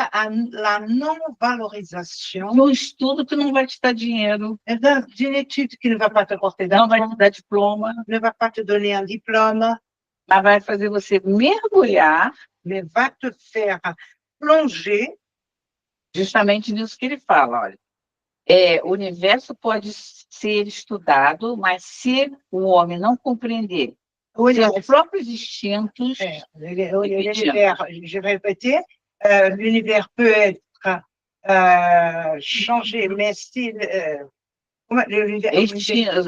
la non-valorisation de um estudo que não vai te dar dinheiro, d'une étude qui ne va pas te porter não vai d'argent, te dar diploma, ne va pas te donner un diplôme, mas vai fazer você mergulhar mais va te faire plonger justamente nisso que ele fala. Olha, o universo pode ser estudado, mas se o homem não compreender seus próprios instintos... L'univers, je vais répéter, l'univers peut être changé, mais si...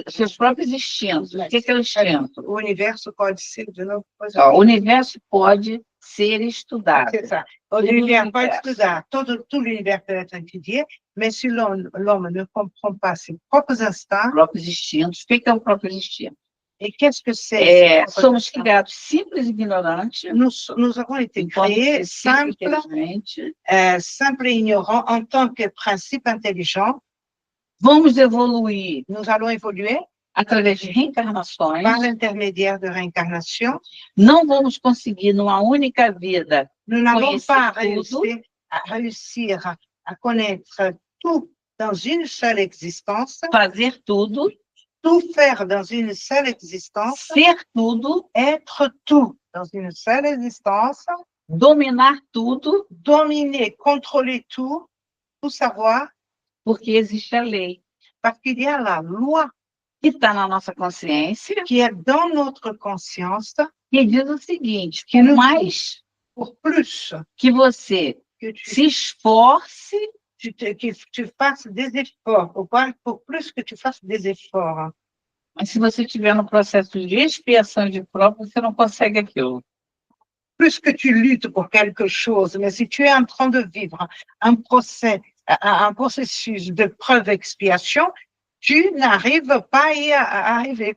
seus próprios instintos. O que é o instinto? O universo pode ser, de novo, o universo pode ser estudado. C'est ça. L'univers peut être estudado, tout l'univers peut être étudié, mais si l'homme ne comprend pas ses propres instincts... Próprios instintos. O que é o próprio instinto? Et qu'est-ce que c'est? Somos criados simples e ignorantes. Nous avons été créés simples et ignorants en tant que principe intelligent. Vamos evoluir. Nous allons évoluer. através de reencarnações, par l'intermédiaire de réincarnation, não vamos conseguir, numa única vida, nous n'avons conhecer pas tudo, réussi à connaître tout dans une seule existence, fazer tudo, tout faire dans une seule existence, ser tudo, être tout dans une seule existence, dominar tudo, dominer, contrôler tout savoir, porque existe a lei parce qu'il y a la loi que está na nossa consciência, qui est dans notre conscience, que diz o seguinte: Que por nos mais pour plus que você que tu, se esforce, que tu fasses des efforts, pour plus que tu fasses des efforts, mas se você estiver no processo de expiação de prova, você não consegue aquilo. plus que tu luttes pour quelque chose, mais si tu es en train de vivre un processus de preuve-expiation, tu n'arrives pas à y arriver,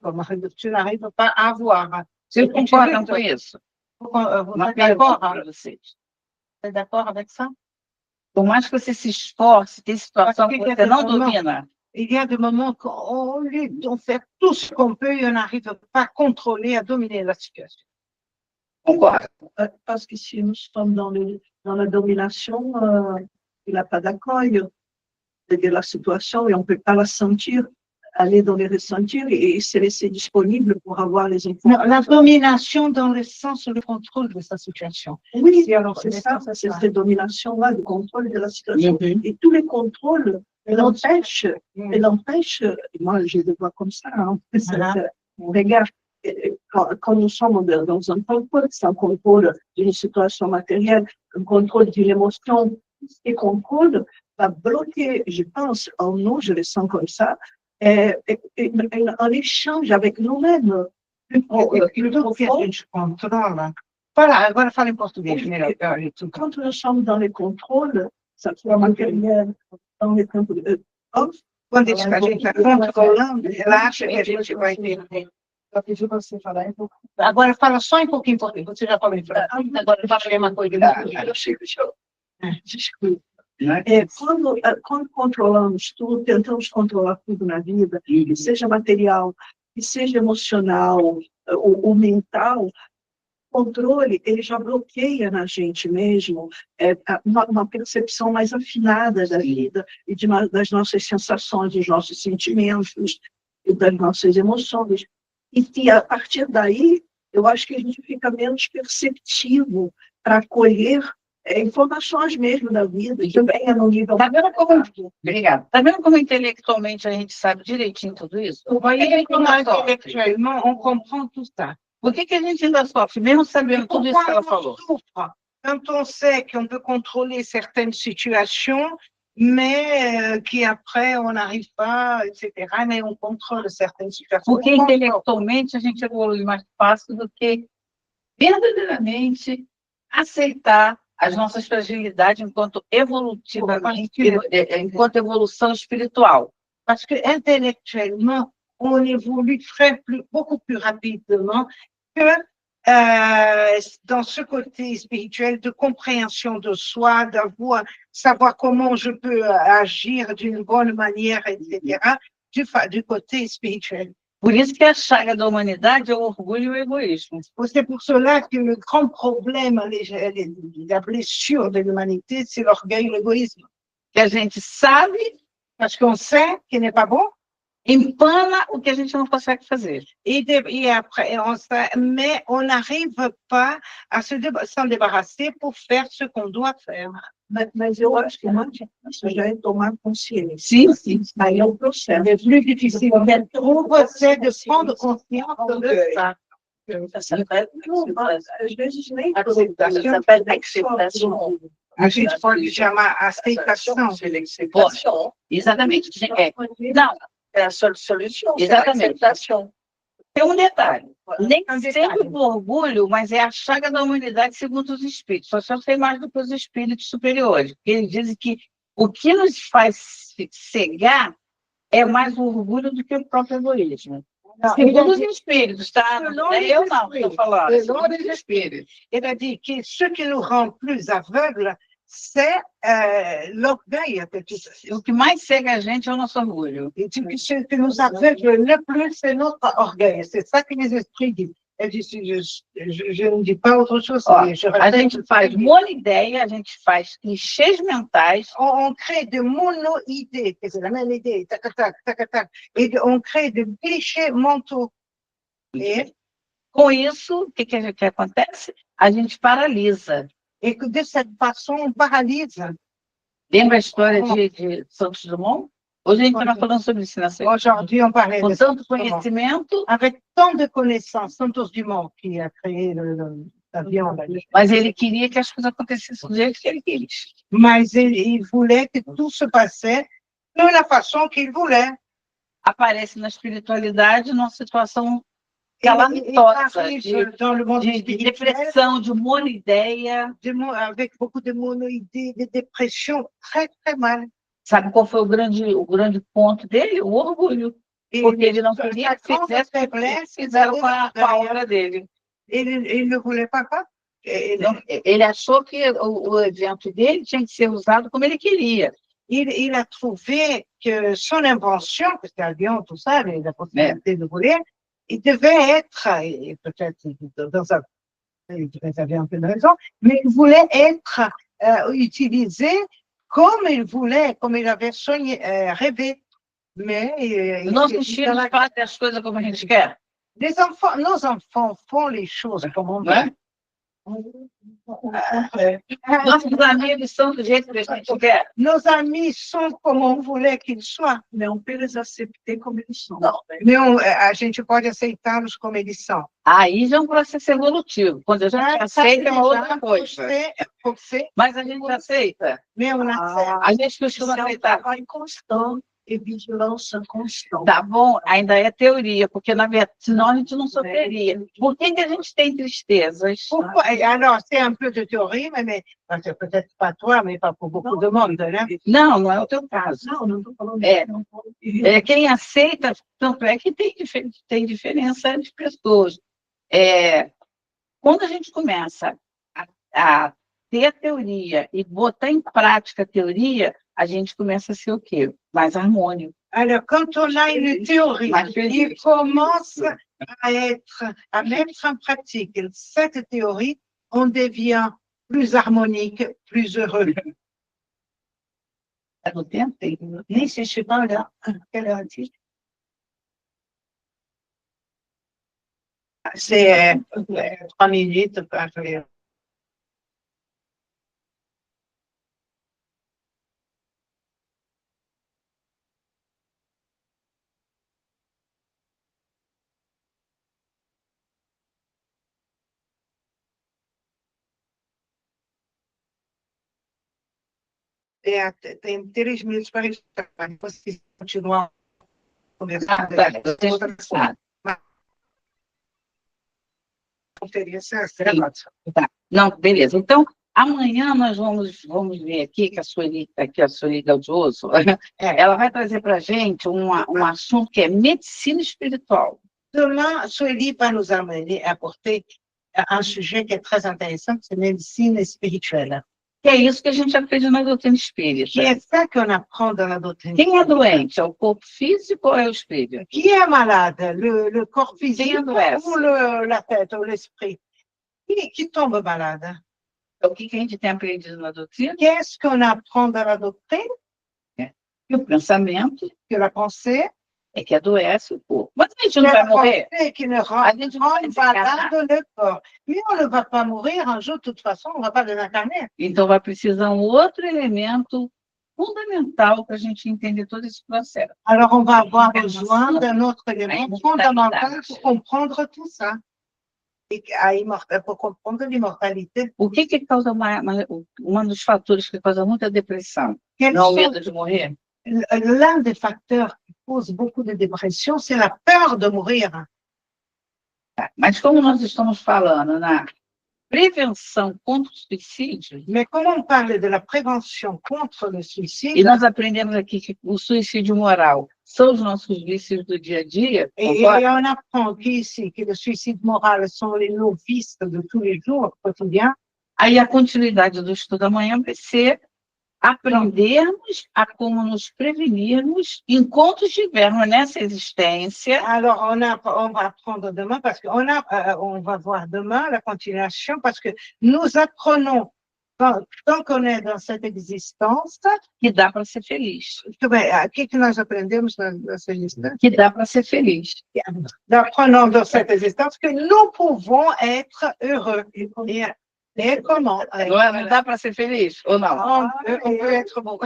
tu n'arrives pas à avoir. Vocês concordam com isso? Vous Uma êtes d'accord? pergunta para vocês. Vous êtes d'accord avec ça? Por mais que você se esforce, tem situação que Porque você não não- domina, Il y a des moments qu'on lutte, on fait tout ce qu'on peut et on n'arrive pas à contrôler, à dominer la situation. concorda? Parce que si nous sommes dans la domination, il n'a pas d'accueil de la situation et on ne peut pas la sentir, aller dans les ressentir et se laisser disponible pour avoir les Non, informations. la domination dans le sens du contrôle de sa situation. Oui, Si, alors, c'est c'est ça, ça, c'est ça. cette domination-là, le contrôle de la situation. Mhm. Et tous les contrôles l'empêchent, Mm. et l'empêchent, et moi je le vois comme ça, hein, Uh-huh. regarde, quand nous sommes dans un contrôle, c'est un contrôle d'une situation matérielle, un contrôle d'une émotion, et contrôle va bloquer, je pense, en nous, je le sens comme ça, un échange avec nous-mêmes. Plus profond. Je contrôle. Voilà, agora fala em português, melhor. Quand nous sommes dans les contrôles, ça soit matériel, dans les campos de Quando a gente está controlando, ela acha que a gente vai ter. eu pedi para você falar um pouco. Agora fala só em pouquinho português. Você já falou em francês, agora fala a mesma coisa. Desculpa. Quando controlamos tudo, tentamos controlar tudo na vida, que seja material, que seja emocional, ou mental, o controle, ele já bloqueia na gente mesmo uma percepção mais afinada da vida e das nossas sensações, dos nossos sentimentos e das nossas emoções. E a partir daí, eu acho que a gente fica menos perceptivo para acolher informações mesmo da vida, que venha no nível... Tá vendo como... Obrigada. Tá vendo como intelectualmente a gente sabe direitinho tudo isso? Vous voyez comment intellectuellement on comprend tout ça. Por que a gente ainda sofre, mesmo sabendo tudo isso que ela Pourquoi falou? on souffre quand on sait qu'on peut contrôler certaines situations, mais qu'après on n'arrive pas, etc., mais on contrôle certaines situations. Porque intelectualmente a gente evolui mais fácil do que verdadeiramente aceitar as nossas fragilidades enquanto enquanto evolução espiritual. Parce que intellectuellement, on évolue beaucoup plus rapidement que dans ce côté spirituel de compréhension de soi, savoir comment je peux agir d'une bonne manière, etc., du côté spirituel. Por isso que a chaga da humanidade é o orgulho e o egoísmo. C'est pour cela que le grand problème, la blessure de l'humanité, c'est l'orgueil et l'égoïsme. Que a gente sabe, Parce qu'on sait qu'il n'est pas bon, empana o que a gente não consegue fazer. et après, mais on n'arrive pas à s'en débarrasser pour faire ce qu'on doit faire. Mas eu acho que mais difícil já é tomar consciência. Sim, sim. Aí é o processo. Le plus difficile, c'est de prendre conscience de ça. Às vezes nem Acceptação. A gente pode chamar aceitação. Exatamente. Não, é a solução. exatamente. Tem um detalhe. Nem sempre o orgulho, mas é a chaga da humanidade segundo os espíritos. Só eu sei mais do que os espíritos superiores. Porque eles dizem que o que nos faz cegar é mais o orgulho do que o próprio egoísmo. Segundo os espíritos, tá? Eu não estou falando. Il a dit que ce qui nous rend plus aveugles, c'est l'orgueil. O que mais cega a gente é o nosso orgulho. Et ce que nous aveugle le plus, c'est notre orgueil. C'est ça que les esprits disent. Elle dit, je ne dis pas autre chose. Ó, mais je a répète gente ce que faz je dis. monoideia, a gente faz clichês mentais, On crée de mono-idées, que c'est la même idée, tac, tac, tac, tac, et on crée de clichés mentaux. Et, com isso, o que acontece? A gente paralisa. et que de cette façon, on paralyse. Lembra a história de Santos Dumont? Hoje a gente estava falando sobre isso na série. Aujourd'hui, on parlait Com de tanto Santos Dumont. conhecimento, Avec tant de connaissances, Santos Dumont qui a créé l'avion. mas ele queria que as coisas acontecessem do jeito que ele quis. Mais il voulait que tout se passait de la façon qu'il voulait. Aparece na espiritualidade numa situação Il calamitosa, arrive dans le monde de spirituel depressão, de monoideia. avec beaucoup de mono-idées, de dépression, très, très mal. Sabe qual foi o grande ponto dele? O orgulho. Et Porque ele não queria sa que grande fizesse o que faiblesse, fizeram com a obra dele. il ne voulait pas quoi. Ele achou que o evento dele tinha que ser usado como ele queria. Il a trouvé que son invention, parce que l'avion, tout ça, la possibilité de voler, il devait être, et peut-être dans un, il avait un peu de raison, mais il voulait être utilisé comme il voulait, comme il avait soigné, rêvé. Mais Nossos filhos fazem as coisas como a gente quer. nos enfants font les choses comme on Não veut. é? Nossos amigos são do jeito que a gente quer. Nos amis sont comme on voulait qu'ils soient. Não pelos aceitar como eles são. Não. Mais a gente pode aceitá-los como eles são. Aí já é um processo evolutivo. Quando a gente aceita, é uma outra coisa. Você, Mas a gente aceita. mais on accepte. A gente costuma Isso é um aceitar. trabalho constante e vigilância constante. Tá bom, ainda é teoria, porque na verdade, senão a gente não sofreria. Por que a gente tem tristezas? Pourquoi? Alors, c'est un peu de théorie, mais c'est peut-être pas toi, mais pas pour beaucoup de monde. Né? Não, não é o teu caso. Não estou falando É. não. Quem aceita, tanto é que tem diferença entre pessoas. Quando a gente começa a ter a teoria e botar em prática a teoria, a gente começa a ser o quê? Mais harmônico. Alors, quand on a une théorie, il commence à mettre en pratique cette théorie, on devient plus harmonique, plus heureux. Tá no tempo? Nem se je sais pas là, quelle heure est-il? C'est 3 minutes. Tem 3 minutos para registrar. Depois, se continuar conversando, Tá. Não, beleza. Então, amanhã nós vamos ver aqui que a Sueli Gaudioso, ela vai trazer para a gente um assunto que é medicina espiritual. Demain, Sueli va nous amener à apporter un sujet qui est très intéressant, c'est médecine spirituelle. Que é isso que a gente aprende na doutrina espírita. Qui est ça qu'on apprend dans la doctrine. Quem é doente? É o corpo físico ou é o espírito? Qui est malade? Le corps physique Quem adoece? ou la tête ou l'esprit? Qui tombe malade? Então, o que a gente tem aprendido na doutrina? Qu'est-ce qu'on apprend dans la doctrine? Que o pensamento Que la pensée, é que adoece o corpo. Mas a gente que não vai la morrer? pensée qui ne A rend gente não vai desencarnar. malade le corps. Mais on ne va pas mourir un jour, de toute façon, on ne va pas désincarner. Então, vai precisar um outro elemento fundamental para a gente entender todo esse processo. Alors, on va avoir besoin d'un autre élément Immortalité. fondamental pour comprendre tout ça. Et pour comprendre l'immortalité. O que causa um dos fatores que causa muita depressão? Quels Não o sont- medo de morrer? L'un des facteurs qui cause beaucoup de dépression, c'est la peur de mourir. Mas como nós estamos falando na prevenção contra o suicídio, Mais comme on parle de la prévention contre le e suicide, nós aprendemos aqui que o suicídio moral são os nossos vícios do dia a dia, et concorda? on apprend qu'ici, que le suicide moral sont nos vices de tous les jours, quotidiens, Aí a continuidade do estudo amanhã vai ser aprendermos a como nos prevenirmos enquanto estivermos nessa existência. Alors, on va apprendre demain parce on va voir demain la continuation parce que nous apprenons, tant qu'on est dans cette existence, Que dá para ser feliz. o que nós aprendemos nessa existência? Que dá para ser feliz. Nous apprenons dans cette existence que nous pouvons être heureux. Et comment? Não dá para ser feliz? Ou não? On peut être bon.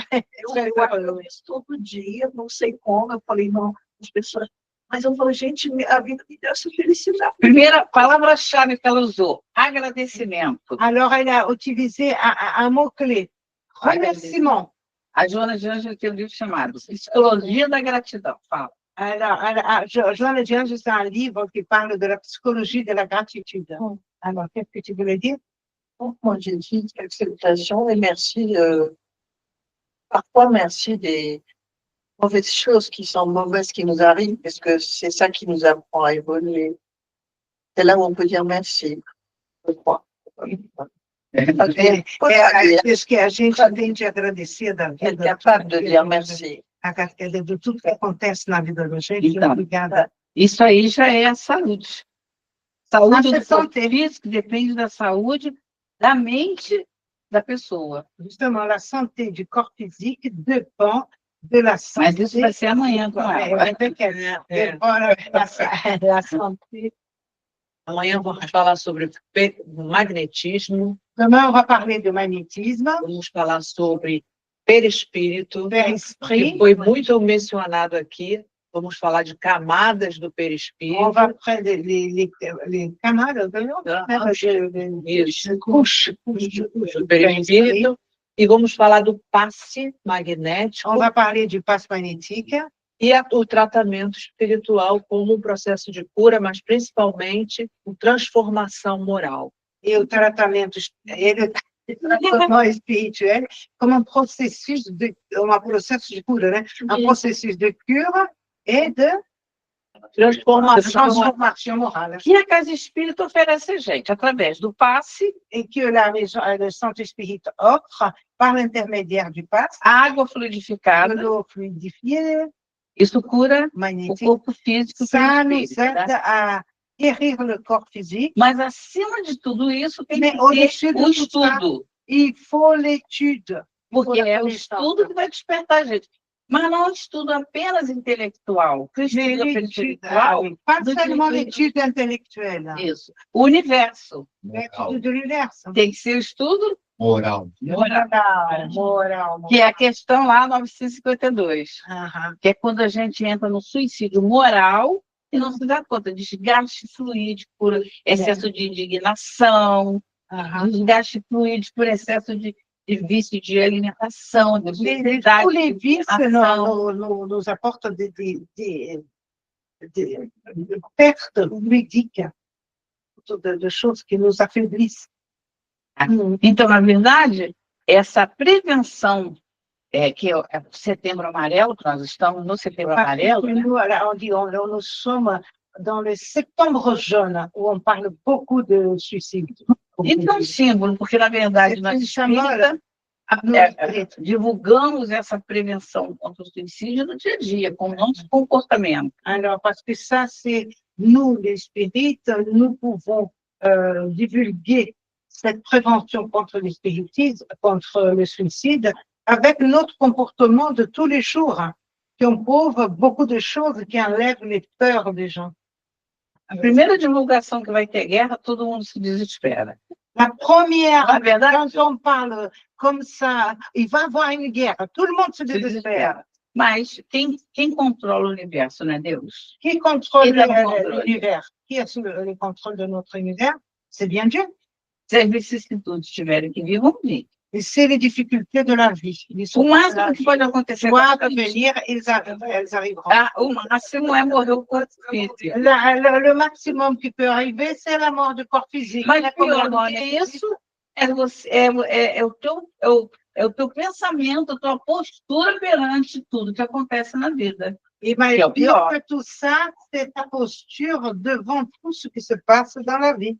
Eu agradeço todo dia, não sei como, eu falei, não, as pessoas... Mas eu falei, gente, a vida me deu essa felicidade. Primeira palavra-chave que ela usou, agradecimento. Alors, elle a utilisé un mot-clé, remerciement. A Joana de Ângelo tem um livro chamado Psicologia da Gratidão. Fala. Alors, Joanna de Anjos a un livre qui parle de la psychologie de la gratitude. Alors, qu'est-ce que tu voulais dire? Moi, j'ai dit acceptation et merci. Parfois, merci des mauvaises choses qui sont mauvaises qui nous arrivent, parce que c'est ça qui nous apprend à évoluer. C'est là où on peut dire merci, je crois. Est-ce que a gente tem de agradecer da Être vida? capable de dire merci. De tudo que acontece na vida da gente. Então, Obrigada. Isso aí já é a saúde. Saúde do corpo santé. físico depende da saúde da mente da pessoa. Justement, la santé du corps physique dépend de la santé. Mas isso vai ser amanhã com ela. La santé. Amanhã vamos falar sobre magnetismo, Demain, on va parler de magnétisme, vamos falar sobre perispírito, que perisprit. foi muito mencionado aqui. Vamos falar de camadas do On perispírito. va prendre les canaux, couches Do perispírito. E vamos falar do passe magnético On va parler du passe magnétique e o tratamento espiritual como um processo de cura, mas principalmente uma transformação moral. et au tratamento spirituel comme un processus de cure, né? Un processus de cure et de transformation morale. Que a Casa Espírita oferece a gente, através do passe, Et que le Centre Spirit offre par l'intermédiaire du passe, a água de fluidificada. l'eau fluidifiée, Isso cura o magnétique. corpo físico. Ça nous perispírito, né? aide à guérir le corps physique. Mas, acima de tudo isso, tem Mais que au-dessus ter de o tout ça, estudo. il faut l'étude. Porque é o connaissance. estudo que vai despertar a gente. Mas não é um estudo apenas intelectual. O estudo Mais l'étude, espiritual, pas do seulement que- l'étude intellectuelle, isso. O universo l'étude de l'univers. tem que ser o estudo Moral. Moral. que é a questão lá 952, Uh-huh. que é quando a gente entra no suicídio moral e não se dá conta, desgaste fluídico por excesso de indignação, Uh-huh. desgaste fluídico por excesso de vício de alimentação, de obesidade, Tous les vices ação. nous apportent des pertes fluidiques, de choses qui nous affaiblissent. Então, na verdade, essa prevenção, que é o Setembro Amarelo, que nós estamos no Setembro Amarelo, né? Nous, alors, nous sommes dans le septembre jaune, où on parle beaucoup de suicide. Então, é um símbolo, porque, na verdade, nós espírita, divulgamos essa prevenção contra o suicídio no dia a dia, com o nosso comportamento. Alors, parce que ça, c'est nous, les spirites, nous pouvons divulguer cette prévention contre le spiritisme, contre le suicide, avec notre comportement de tous les jours, qui prouve beaucoup de choses, qui enlèvent les peurs des gens. A primeira divulgação que vai ter guerra, todo mundo se desespera. La première, Na verdade, quand on parle comme ça, il va y avoir une guerre, tout le monde se désespère. Mas quem controla o universo, não é Deus? Qui contrôle Et le l'univers? Qui a le contrôle de notre univers? C'est bien Dieu. Se as vicissitudes tiverem que vir, vão vir. Et c'est les difficultés de la vie. O máximo que pode acontecer Doivent venir, elles arriveront. o máximo é morrer o corpo físico. Le maximum qui peut arriver, c'est la mort du corps physique. Mas La pior do mort que physique. isso é o teu pensamento, a tua postura perante tudo que acontece na vida. Et mais C'est pire pire. que tout ça, c'est ta posture devant tout ce qui se passe dans la vie.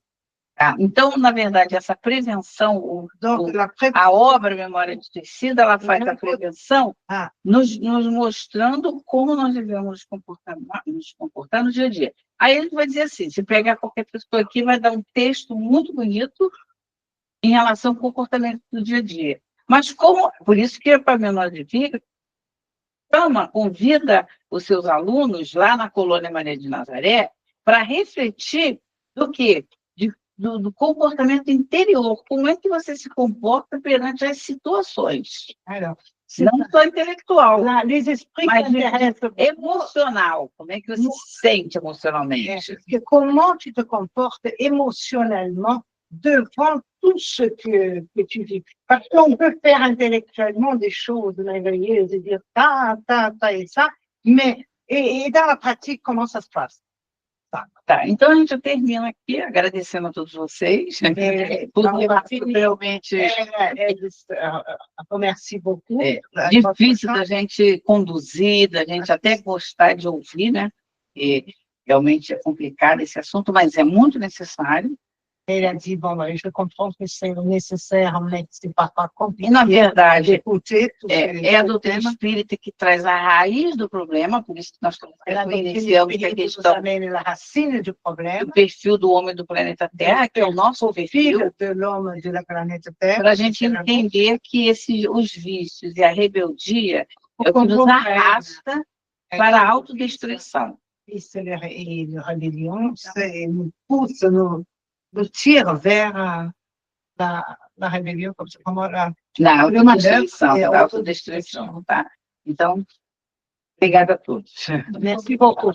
Tá? Então, na verdade, essa prevenção, Donc, la pré- a obra Memória de Suicida, ela faz a prevenção Ah. nos mostrando como nós devemos nos comportar no dia a dia. Aí ele vai dizer assim, se pegar qualquer pessoa aqui, vai dar um texto muito bonito em relação ao comportamento do dia a dia. Mas como, por isso que a Parmenóide de Vigo convida os seus alunos lá na Colônia Maria de Nazaré para refletir do quê? Do comportamento interior. Como é que você se comporta perante as situações? Alors, Não só intelectual, les esprits mas qui intéressent emocional. Como é que você se sente emocionalmente? que comment tu te comportes émotionnellement devant tout ce que tu vis. Parce qu'on peut faire intellectuellement des choses merveilleuses et dire ça, ça, ça et ça, mais et dans la pratique, comment ça se passe? Tá, então a gente termina aqui agradecendo a todos vocês por realmente Merci beaucoup. difícil da gente conduzir, da gente até gostar de ouvir, né? E realmente é complicado esse assunto, mas é muito necessário. Elle a dit, bon, ben, je comprends que c'est nécessaire, mais c'est pas E, compliqué na verdade, d'écouter tout é a doutrina espírita que traz a raiz do problema, por isso que nós estamos La doctrine iniciamos a espírita nous questão amène la racine du problème, do perfil do homem do planeta Terra, que é o nosso perfil, fil de l'homme de la planète Terre. para a gente entender que os vícios e a rebeldia é o que nos arrasta para a autodestruição. Et la rébellion, nous pousse, nous tire vers la rébellion, comme ça, comment Na autodestruição, É da autodestruição, tá? Então, obrigada a todos. Merci beaucoup.